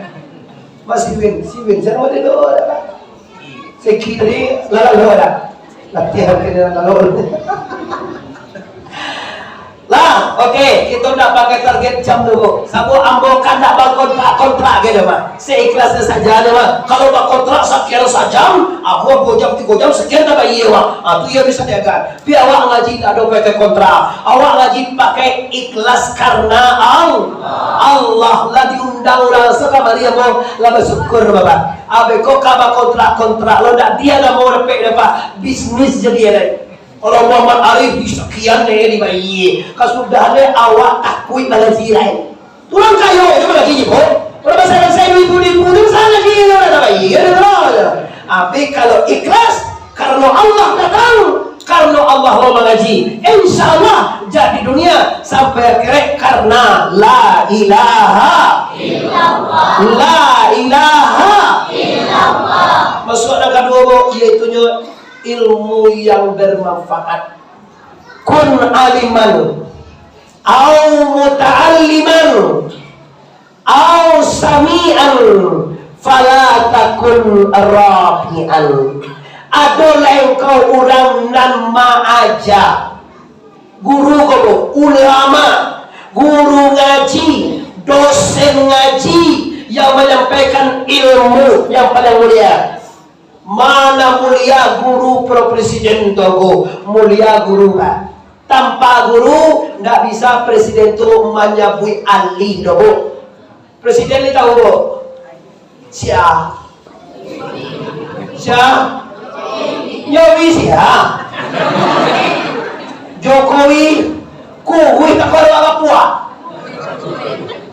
Masih win, saya mau dulu. Seki tadi lalu ada. Latihan kena lalu. Lah, oke, kita udah pakai target jam dulu. Sabu ambo kan tak kontrak gitu mah. Seikhlasnya saja deh mah. Kalau bak kontrak sekian sajam, aku 2 jam 3 jam sekian tak bayar mah. Itu ya bisa diakan. Biar awak ngaji tak ada pakai kontrak. Awak ngaji pakai ikhlas karena Allah lah diundang orang sekali ya mau lah bersyukur bapak. Abe kok kabak kontrak lo dak dia dah mau dapat bisnis jadi ada. Kalau Muhammad Arif bisa sekian nih dibayar, kasudahnya awak takui balansi lain. Tulang kayu itu lagi jibo. Kalau bahasa saya ibu sana lagi ada bayar. Tapi kalau ikhlas karena Allah datang, karena Allah mau mengaji, insya Allah jadi dunia sampai akhirnya karena la ilaha illallah. La ilaha illallah. Masuk yang kedua yaitu ilmu yang bermanfaat. Kun aliman au muta'alliman au sami'an fala takun rafi'an. Adalah engkau orang nama aja guru kamu, ulama, guru ngaji, dosen ngaji yang menyampaikan ilmu yang paling mulia. Mana mulia guru pro presiden togo, mulia guru kan. Tanpa guru nggak bisa presiden itu menyabui ahli dogo. Presiden ini tahu bo? Siapa? Nyobi siapa? Jokowi, kuwi tak kalau apa puas.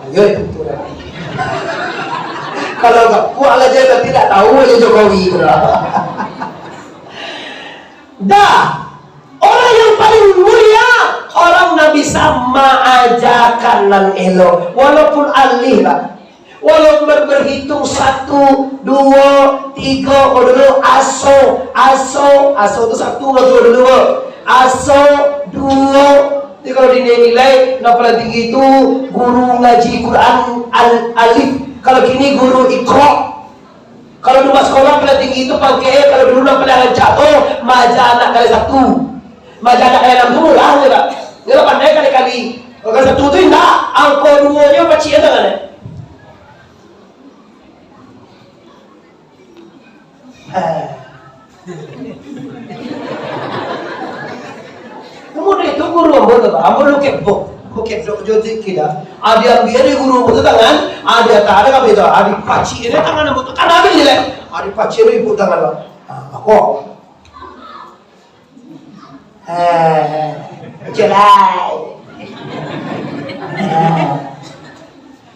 Ayo itu. Kalau nggak puas aja tidak tahu aja Jokowi berapa. Dah, orang yang paling mulia orang Nabi sama aja kanan elo, walaupun alih lah, walaupun berhitung 1, 2, 3, kalau dulu aso itu 1 dulu, aso 2. Jadi kalau dinilai nafal tinggi itu guru ngaji Quran alif. Kalau kini guru ikro. Kalau dulu sekolah paling tinggi itu pakai. Kalau dulu paling jatuh maja anak kali 1, maja anak kali 6 lah ya pak. Dia pandai kali-kali. Kalau kali 1 itu enggak. Angko 2 nya apa cia tangan ya? Kemudian itu guru ambo tu, ambo lu kepo. Bukan jodoh kita. Ada biar guru butuh tangan, ada tak ada kami tu. Ada paci ini tangan butuh kan ambil je lah. Ada paci ini butuh tangan lah. Aku. Jelai.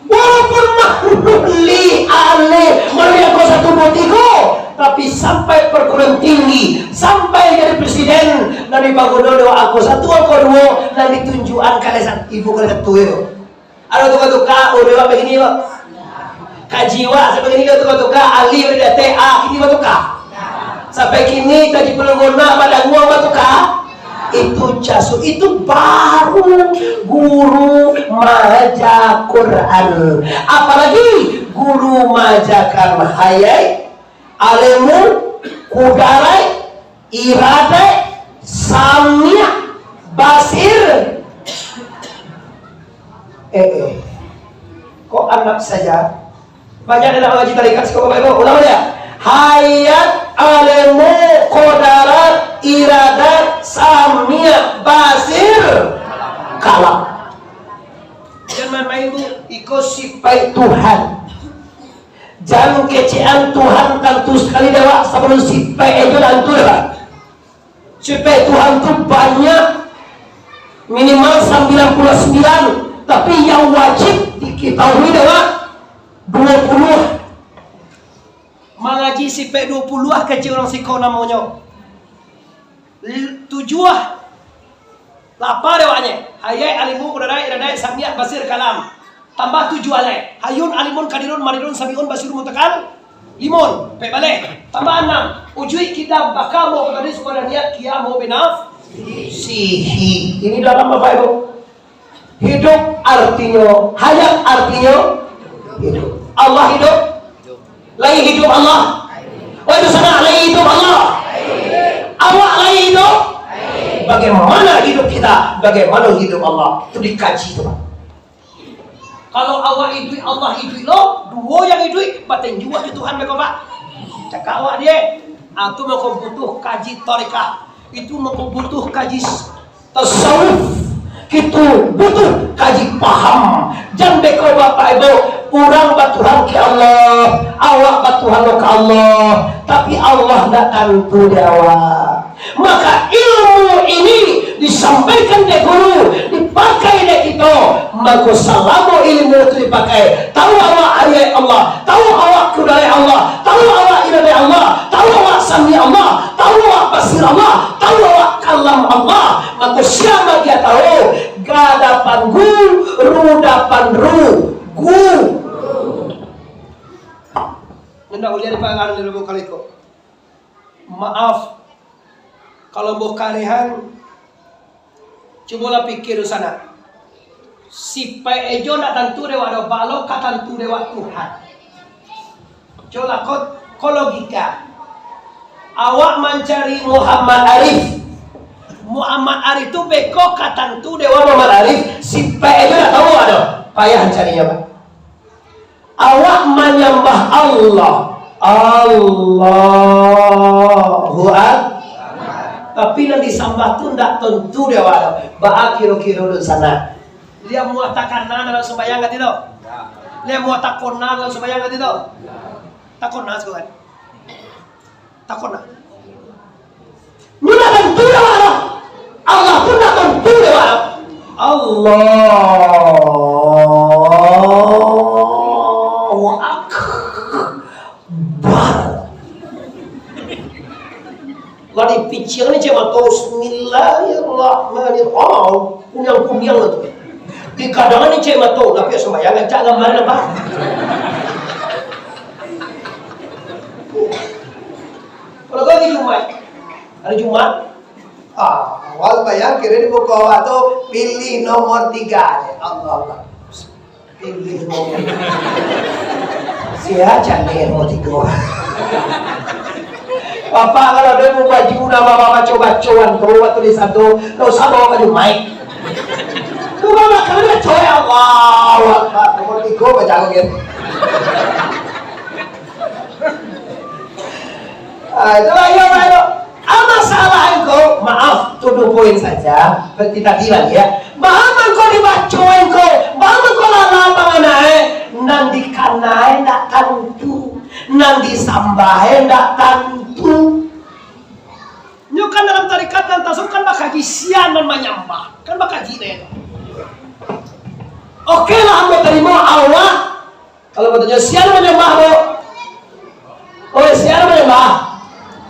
Walaupun mahli alih, manusia kau 1, 2, 3, tapi sampai perguruan tinggi, sampai jadi presiden, dan dibangun doa aku 1, aku 2, dan ditunjukan kali 1, ibu kali 1 itu. Ada tukar-tukar, udah begini pak. Kajiwa sebegini tukar-tukar, ahli udah TA, kini tukar. Sampai kini kaji pelengona pada gua tukar. Itu jasu, itu baru guru maja Quran. Apalagi guru majakan hayai, alimu, kudarai, iradai, samia, basir. Kok anak saja? Banyak dalam ngaji tarikat sekolah Bapak Ibu. Ulang ya. Hayat alemu kodarat iradat samia basir kalam. Jangan main bu, ikut sifat Tuhan. Jangan kecean Tuhan tentu sekali dewa sebelum sifat itu tentu dewa. Sifat Tuhan itu banyak, minimal 99, tapi yang wajib diketahui dewa 20. Mengaji sifat 20 kecil orang siko namanya. 7 lapar dewanya. Hayai alimu kudarai iradai samia basir kalam. Tambah 7 alai. Hayun alimun kadirun maridun sabiun basirun mutakal. Limun pe balik. Tambah 6. Ujui kita bakamo tadi semua niat kiamu binaf. Sihi. Ini dalam Bapak Ibu. Hidup artinya, hayat artinya hidup. Allah hidup. Lain hidup Allah. Oh itu sana lain hidup Allah. Allah lain hidup. Bagaimana hidup kita? Bagaimana hidup Allah? Itu dikaji tuh. Kalau Allah hidup, Allah hidup lo, dua yang hidup, batin juga di Tuhan mereka Pak. Cakap awak dia. Aku mau butuh kaji tarikah. Itu mau butuh kaji tasawuf. Kita butuh kaji paham. Jangan beko Bapak Ibu, orang batuhan ke Allah, awak batuhan ke Allah, tapi Allah tidak tentu dewa. Maka ilmu ini disampaikan oleh guru, dipakai oleh kita. Maka selama ilmu itu dipakai, tahu awak ayat Allah, tahu awak kudai Allah, tahu awak iradai Allah, tahu awak sami Allah, tahu awak basir Allah, tahu awak kalam Allah. Maka siapa dia tahu? Gadapan gu, rudapan ru, gu. Hendak ulian dipangaran di lubuk kaliko. Maaf, kalau mau kalian, cobalah pikir di sana. Sipai ejo nak tentu dewa do balo katantu dewa Tuhan. Coba kau logika. Awak mencari Muhammad Arif. Muhammad Arif itu beko katantu dewa Muhammad Arif. Sipai ejo nak tahu ada. Payah carinya Pak. Awak menyembah Allah. Allahu Akbar. Tapi yang disembah itu tidak tentu dewa. Ba'a kira-kira di sana. Dia muatakan dalam sembahyang kan itu? Dia muatakan dalam sembahyang kan itu? Takon nas kan? Takon nas. Tidak tentu dewa. Allah pun tidak tentu dewa. Allahu Akbar. Lari picir ni cuma tahu Bismillahirrahmanirrahim. Kunyang lah tu. Di kadang ni cuma tahu tapi sembahyang jangan mana Pak. Kalau kau di hari Jumat, awal bayar kira di buku awak tu pilih nomor 3. Allah. Pilih nomor 3. Sia canggih nomor 3. Bapak kalau ada mau baju nama bapak coba-coban tuh waktu di satu, lo sama baju mic. Tuh bapak kalau dia coy Allah, nomor 3 baca gitu. Itu ayo. Apa salah engkau? Maaf, tuduh poin saja. Seperti tadi lagi ya. Bahama engkau dibacoin engkau, bahama engkau lalapangan naik, nanti kanai ndak tentu, nanti sambahe ndak tentu. Nyukan dalam tarikat dan tasawuf kan bakal gisian dan menyembah, kan bakal jine. Oke lah, anda terima Allah. Kalau bertanya siapa menyembah lo? Oh siapa menyembah?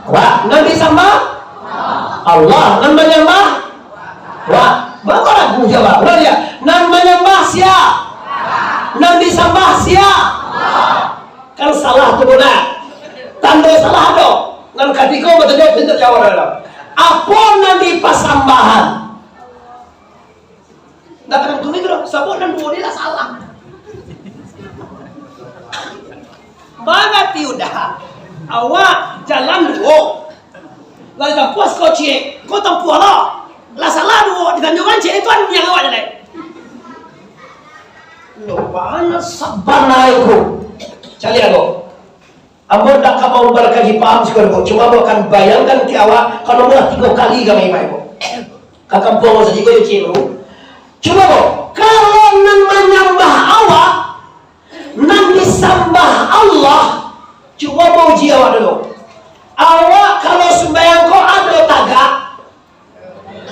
Wah, nanti sembah Allah, nan menyembah. Wah, bapak ragu jawab. Udah ya, nan menyembah siapa? Nan disembah siapa? Kan salah tuh benar. Tanda salah dong. Nan katiko betul dia pintar jawab dong. Apa nanti pasambahan? Nggak terang tulis dong. Sabuk dan dua dia salah. Banget udah. Awak jalan dua, lalu tak puas kau cek, kau tak puas lah, lah salah dua, ditanjungkan cek itu yang awak jalan. Lupa Bana sabanay ko. Cali ako. Amo tak ka mau berkaji paham siguro ko. Cuma mo akan bayangkan ti awak kalau mo 3 kali gamay may mo. Kakampung sa jigo yung ciro. Cuma mo, kalau nang menyembah awak, nang disembah Allah, cuma mau uji awak dulu. Awak kalau sembahyang ko ada tagak,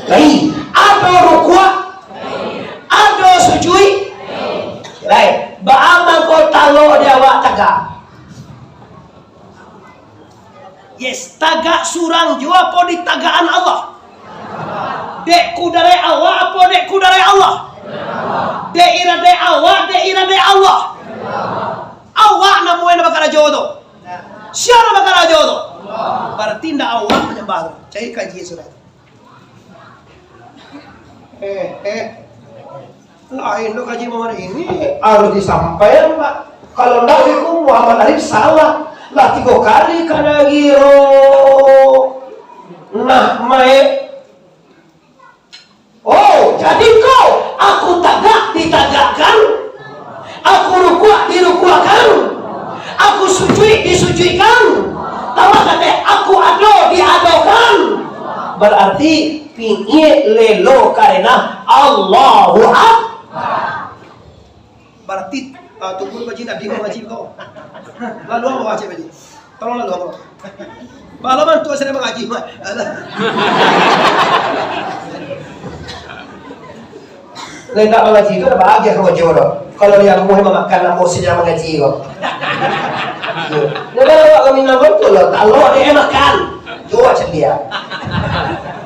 baik. Ada rukuk, ada sujud, baik. Baaman ko talo di awak tagak. Yes, tagak surang jua po di tagaan Allah. Dek kudare awak apa dek kudare Allah? Dek irade awak, dek irade Allah. Awak namuin bakal jodoh. Siapa bakal jodoh? Berarti ndak awak menyembah. Cai kaji sudah. Lain lo kaji Muhammad ini harus disampaikan Pak. Kalau ndak itu Muhammad Arif salah. Lah 3 kali kana giro. Nah, mae. Oh, jadi kau aku tagak ditagakkan. Aku rukuk dirukukkan. Aku sujud disujudkan. Tawa kata aku ado diadokan. Berarti pingi lelo karena Allahu Akbar. Berarti tunggu baji nabi ngaji kau. Lalu apa ngaji baji? Tolong lalu apa? Balaman tu saya mengaji mah. Tidak mengaji itu ada bahagia kalau jodoh. Kalau yang mau makan emosinya mengaji kok. Negara kami nampak tu loh. Kalau dia makan, jual celia.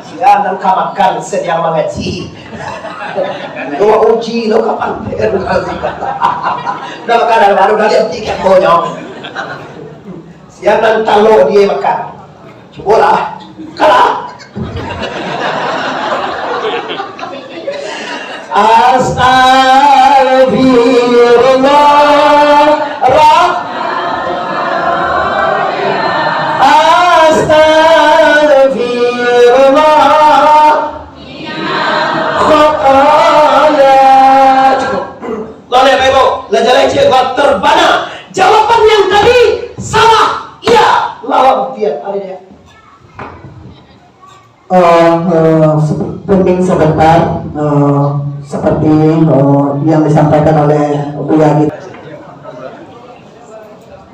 Siapa nak makan sedang mengaji. Dua uji lo kapan mengaji? Dah makan baru dah lihat tiket bonyok. Siapa nak tahu dia makan? Coba lah, kalah. Astagfirullah, astagfirullah, khotaya. Cukup. Lalu apa ibu? Lajalah cik terbana. Jawaban yang tadi salah. Iya. Lawan buktian. Ada dia. Penting sebentar seperti yang disampaikan oleh Buya gitu.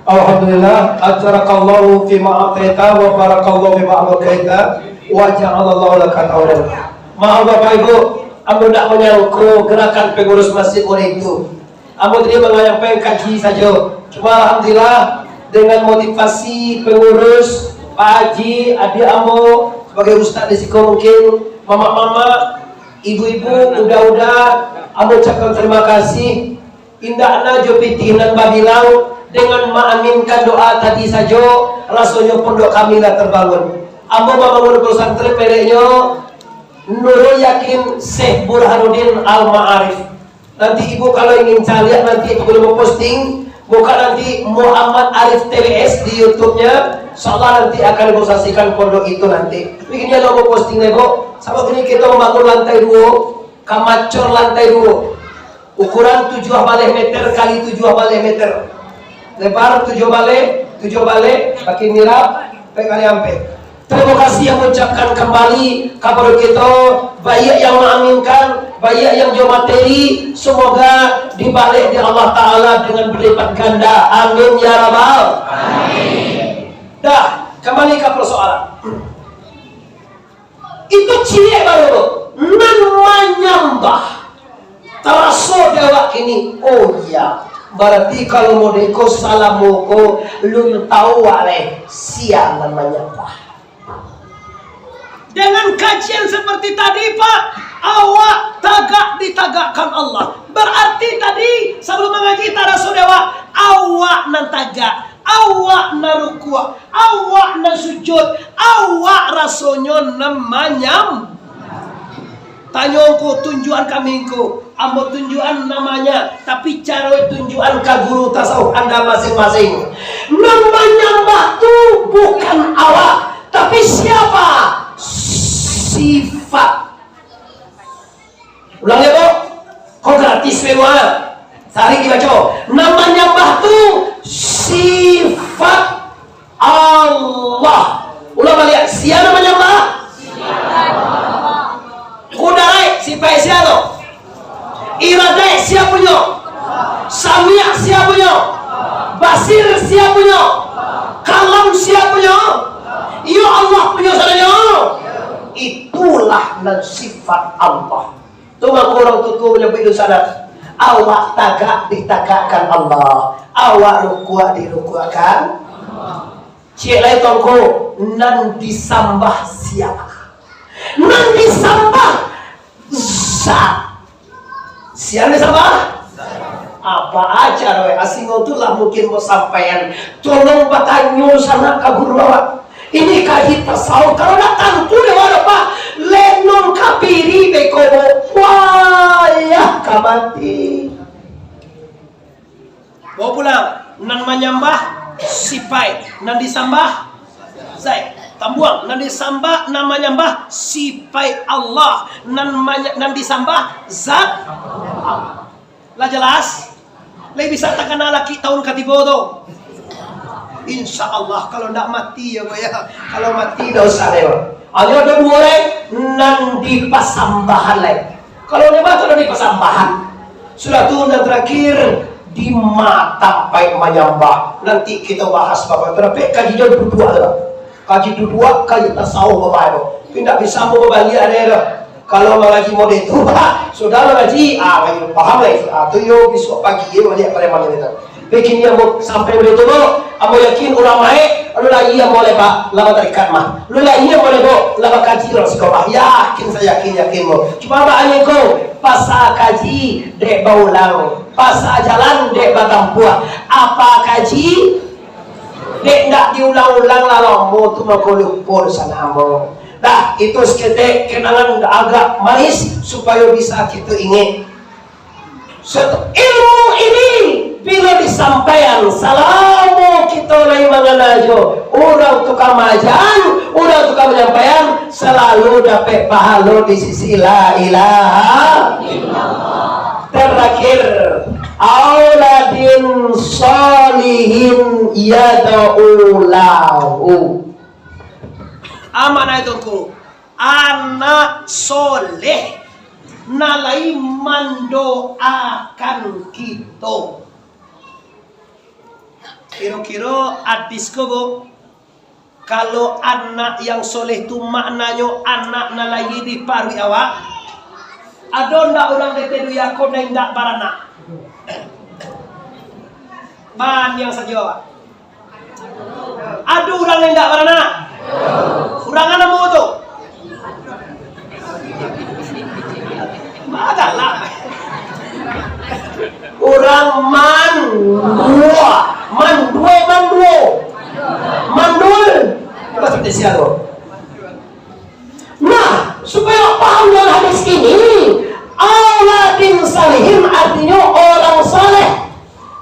Alhamdulillah, ajarakallahu fima ataita wa barakallahu fima abakaita wa ja'alallahu laka tauran. Maaf Bapak Ibu, ambo tidak menyangkau gerakan pengurus masjid oleh itu. Ambo tadi menyampaikan kaji saja. Cuma Alhamdulillah dengan motivasi pengurus Pak Haji, adik ambo sebagai ustaz di siko mungkin mama-mama, ibu-ibu, udah-udah, ambo ucapkan terima kasih. Indahna jo pitinan babilang dengan mengaminkan doa tadi saja, rasanya pondok kami lah terbangun. Ambo membangun pesantren pedeknya Nurul Yakin Syekh Burhanuddin Al-Ma'arif. Nanti ibu kalau ingin cari nanti belum posting, buka nanti Muhammad Arif TWS di YouTube-nya. Insyaallah nanti akan diposasikan pondok itu nanti. Bikinnya lo mau posting lego. Sama gini kita membangun lantai 2, kamacor lantai 2. Ukuran 7 meter kali 7 meter. Lebar 7 balik, pakai mirap, kali ampe. Terima kasih yang mengucapkan kembali kepada kita, banyak yang mengaminkan, banyak yang jual materi. Semoga dibalik di Allah Ta'ala dengan berlipat ganda. Amin ya Rabbal. Amin. Dah, kembali ke persoalan. Itu cilik baru nan menyembah terasa dewa ini. Oh iya, berarti kalau modeko salamoko lun tahu wale siang menyembah. Dengan kajian seperti tadi Pak, awak tagak ditagakkan Allah. Berarti tadi sebelum mengaji terasa dewa, awak nan tagak, awak na rukuk, awak na sujud, awak rasonyo namanya. Tanyongku tunjuan kamingku, ambo tunjuan namanya, tapi cara tunjuan ka guru tasawuf Anda masing-masing. Namanya batu bukan awak, tapi siapa? Sifat. Ulang ya Bu, kok gratis memang. Sari dibaca. Nama nyembah tu sifat Allah. Ulama lihat siapa nama nyembah? Kudarai sifat siapa? Iradai siapa punya? Sami'a siapa punya? Basir siapa punya? Kalam siapa punya? Ya Allah punya saudara. Itulah dan sifat Allah. Tu mak orang tuku menyebut itu sadar. Awak tagak ditagakkan Allah. Awak rukuk dirukuakan. Cik lain tongko nan disambah siapa? Nan disambah zat. Siapa disambah? Apa aja roy asing itulah mungkin mau sampaian. Tolong bertanya sana ke guru awak. Ini kahit tasawuf kalau datang tu lewat apa? Lenon kapiri bekobo. Wah ya kamati. Bawa pulang. Nan menyembah sipai. Nan disambah zai. Tambuang. Nan disambah nan menyembah sipai Allah. Nan disambah zat. Lah jelas. Lebih bisa tak kenal lagi tahun katibodo. Insya Allah kalau tidak mati ya ya. Kalau mati tidak usah lewat. Ada dua orang nan di pasambahan lain. Kalau nyembah itu di pasambahan. Sudah tu dan terakhir di mata baik menyembah. Nanti kita bahas bapak terapi kaji jauh berdua lah. Kaji dua kaji tasawuf bapak itu. Tidak bisa mau berbalik ada. Kalau mengaji model itu, sudah mengaji, paham lah itu. Itu yo besok pagi yo balik pada malam itu. Bikin dia mau sampai begitu lo, amo yakin orang mai, lu lah iya boleh pak, lama terikat mah. Lu lah iya boleh bo, lama kaji lo sekolah. Yakin saya yakin mo. Cuma apa ko, pasal kaji dek baulang, pasal jalan dek batampuah. Apa kaji dek ndak diulang-ulang lalu mo tu mau lupa sana mo. Nah itu sekedar kenangan agak manis supaya bisa kita ingat. Ilmu ini bila disampaikan salamu kita lagi menganajo orang tukang majan, orang tukang menyampaikan selalu dapat pahala di sisi la ilaha illallah. Terakhir auladin salihin yada'ulahu. Amanah itu ku anak soleh nalai mendoakan kita. Kira-kira hadis ko kalau anak yang soleh itu maknanya anak nalai di pari awak. Ada ndak orang dete duya ko ndak barana. Ban yang saja. Ada orang yang ndak barana. Kurang ana mo to. Adalah orang mandul apa seperti siapa? Nah supaya paham dalam hadis ini auladin salihin artinya orang saleh.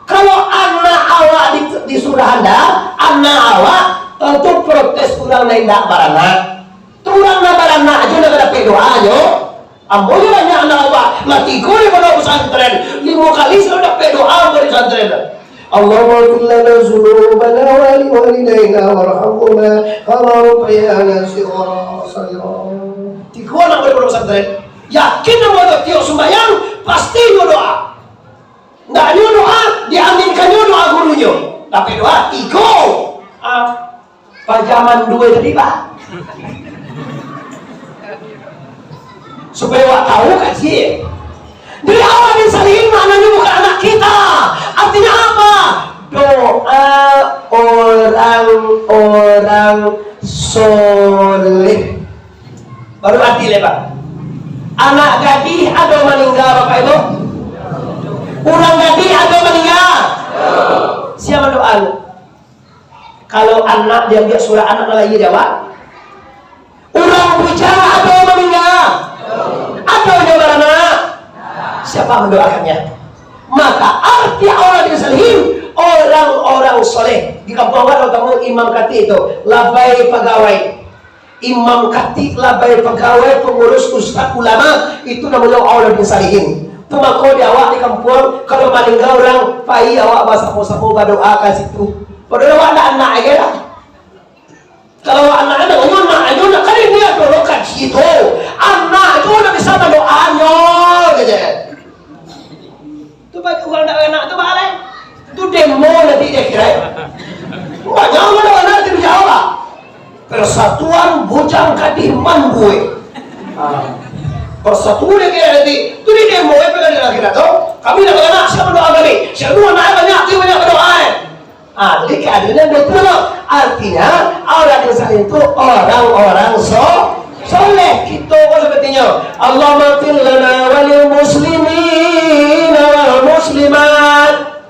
Kalau anak awak disuruh anda anak awak tentu protes kurang lain tak barana turang na barana aja nak ada doa aja. Ambonya banyak anak awak mati kau pada pesantren 5 kali sudah dapat doa dari pesantren. Allahumma ighfir lana dzunubana wa li walidayna warhamhuma kama rabbayana shighara. Tiga nak pada pesantren. Yakin nama tiap sembahyang pasti doa. Nggak doa diaminkannya doa gurunya. Tapi doa 3. Pajaman 2 tadi pak. Supaya wak tahu kaji. Dari awal disalihin maknanya bukan anak kita. Artinya apa? Doa orang-orang soleh. Baru adil ya pak. Anak gadis ada meninggal bapak itu. Orang gadis ada meninggal. Siapa doa? Kalau anak dia surah anak lagi jawab. Orang bicara ada meninggal. Ada jawaban anak. Siapa mendoakannya? Maka arti orang disalihin orang-orang soleh. Di kampung awal kamu imam kati itu labai pegawai. Imam kati labai pegawai pengurus ustaz ulama itu namanya orang disalihin. Cuma kau di awak di kampung, kalau meninggal orang, pai awak sapu-sapu berdoa ke situ. Berdoa ada anak aja lah. Kalau anak-anak ayun kan ini dulu kan situ. Anak itu udah bisa berdoanya, gitu. Itu bagi orang tak enak itu balik. Itu demo nanti dia kira. Banyak orang nanti dijawab. Persatuan bujang kadiman gue. Persatuan dia kira nanti. Itu di demo apa kan dia kira tu? Kami nak anak siapa berdoa kami? Siapa anak banyak tu banyak berdoa. Jadi keadaannya betul. Artinya orang yang itu orang-orang soleh. Kita kok sepertinya. Allahumma fir lana walil muslimin wal muslimat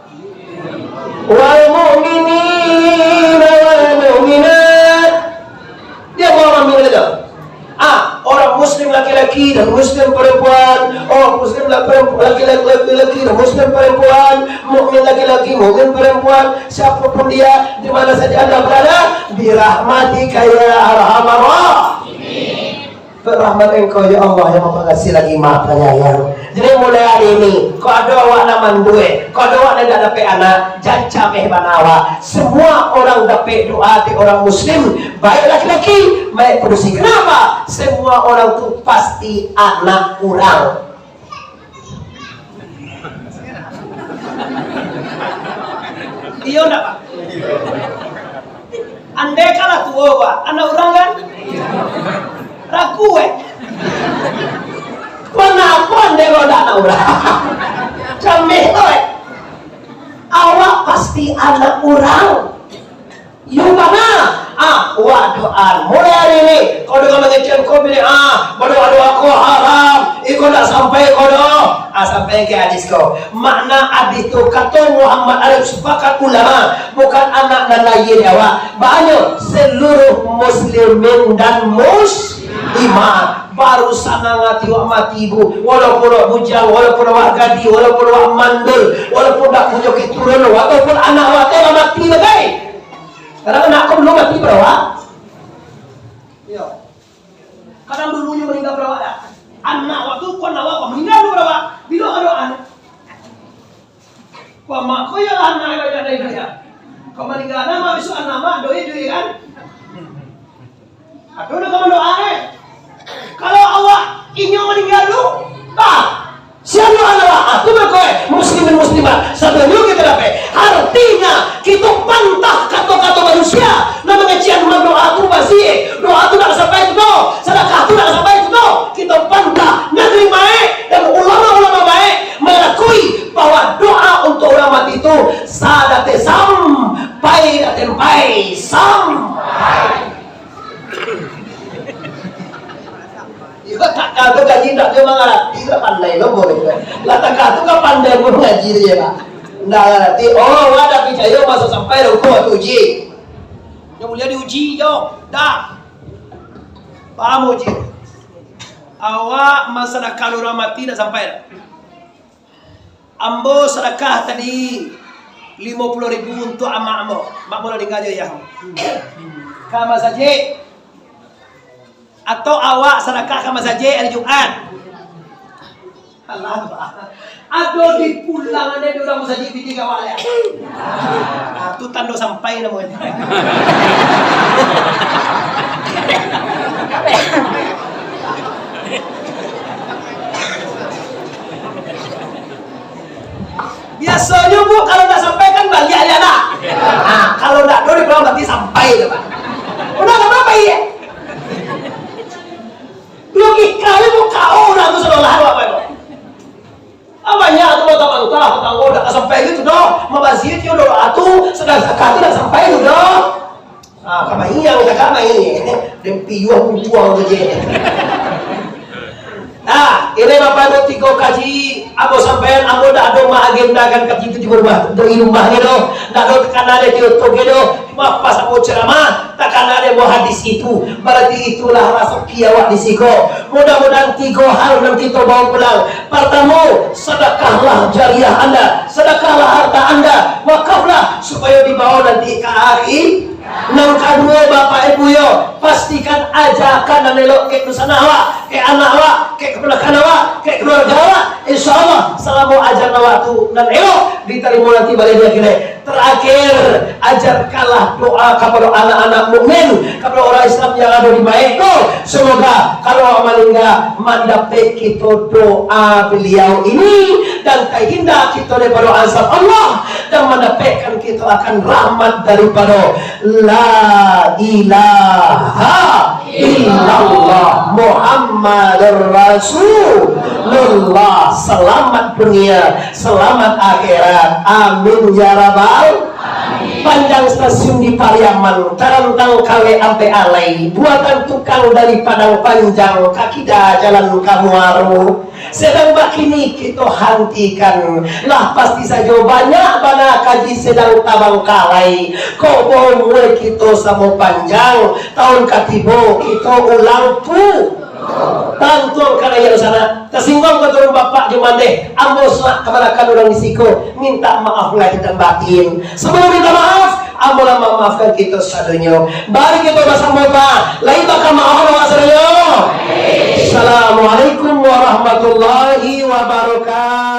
wal mu'minin wal mu'minat. Dia mau ambil itu. Orang muslim laki-laki dan muslim perempuan, orang muslim laki-laki dan muslim perempuan, mukmin laki-laki, mukmin perempuan, siapapun dia, di mana saja Anda berada, birahmatika ya arhamar rahimin. Berahmat engkau ya Allah yang mengasihi lagi maha penyayang. Jadi mulai hari ini, kau ada awak naman duit, kau ada awak tidak dapat anak, jangan banawa. Semua orang dapat doa di orang muslim, baik laki-laki, baik perusi. Kenapa? Semua orang itu pasti anak orang. Iya enggak Pak? Andai kalah tua Pak, anak orang kan? Ragu kenapa anda kalau tak nak urang? Camih awak pasti anak orang. Yung mana? Doa mulai hari ini kau dengan mengecek kau pilih berdoa kau haram ikut tak sampai kau doa sampai ke hadis kau. Makna hadis itu kata Muhammad Arif sepakat ulama bukan anak dan lain awak. Banyak seluruh muslimin dan muslimah baru sana ngati wak mati ibu walaupun wak bujang, walaupun wak gadi, walaupun wak mandul, walaupun tak punya keturunan, walaupun anak wak telah mati lagi. Karena anak kau belum mati berawak. Ya. Kadang dulunya meninggal berawak dah. Anak waktu kau nawak meninggal berawak. Bila ada anak. Kau mak kau yang anak yang ada dia. Kau meninggal anak mak besok anak mak doi kan. Aduh dah kau doa Kalau awak ingin meninggal dulu, siapa anak itu berkoi muslimin muslimat sebelum kita dapat. Artinya kita pantah kata-kata manusia. Nama ngajian doa itu masih doa itu tak sampai itu, sedekah itu tak sampai itu. Kita pantah negeri baik dan ulama-ulama baik mengakui bahwa doa untuk orang mati itu sadate sampai datempai sampai. Tak kata gaji tak dia mengerti tak pandai lo boleh lah tak kata kan pandai pun ngaji dia pak nggak ngerti ada percaya masuk sampai lo kau uji yang mulia diuji yo dah paham uji awak masyarakat orang mati tak sampai ambo sedekah tadi 50.000 untuk amak-amak mak boleh dengar je ya kama saja atau awak sedekah sama saja hari Jumat. Allah Pak. Ada di pulangan dia orang saja biji awak ya. Itu tanda sampai namanya. Biasanya Bu kalau tak sampai kan balik aja lah. Kalau tak dori berarti sampai Pak. Udah enggak apa-apa ya. Logikanya muka orang itu sudah lalu apa itu? Banyak itu mentah-mentah, tanggung udah sampai gitu dong. Mabazir itu udah atuh, sedang zakat udah sampai itu dong. Kama iya, udah kama ini. Dan piyuh buang aja. Ini Bapak Ibu tiga kaji, aku sampean, aku dah ada mah agenda kan kaji itu di rumah, di rumah gitu. Dah ada tekan ada di YouTube gitu. Cuma pas aku ceramah, takkan ada mau hadis itu. Berarti itulah rasa kiawak di siko. Mudah-mudahan tiga hal yang kita bawa pulang. Pertama, sedekahlah jariah Anda, sedekahlah harta Anda, wakaflah supaya dibawa nanti ke hari Nang kedua bapak ibu yo, pastikan ajakan dan elok ke nusana awak, ke anak awak, ke keponakan awak, ke keluarga awak. Insya Allah selama ajar awak tu dan elok diterima nanti balik dia kira. Terakhir, ajarkanlah doa kepada anak-anak mukmin, kepada orang Islam yang ada di Maeko. Semoga kalau meninggal mendapat kita doa beliau ini dan keindah kita daripada azab Allah dan mendapatkan kita akan rahmat daripada La ilaha illallah Muhammadur Rasulullah. Selamat dunia, selamat akhirat. Amin ya rabbal. Panjang stasiun di Pariaman, tarantang kawe ampe alai, buatan tukang dari Padang Panjang, kaki dah jalan Kamuaru. Sedang bakini kita hentikan, lah pasti saja banyak bana kaji sedang tabang kalai. Kau boleh kita sama panjang, tahun katibo kita ulang tu. Tantuang kana yang sana tersinggung ke turun bapak cuman deh ambos nak kemanakan orang risiko minta maaf lahir dan batin. Sebelum minta maaf ambos maafkan kita sadunya. Bari kita bersama pak lain bakal maaf Allah sadunya. Assalamualaikum warahmatullahi wabarakatuh.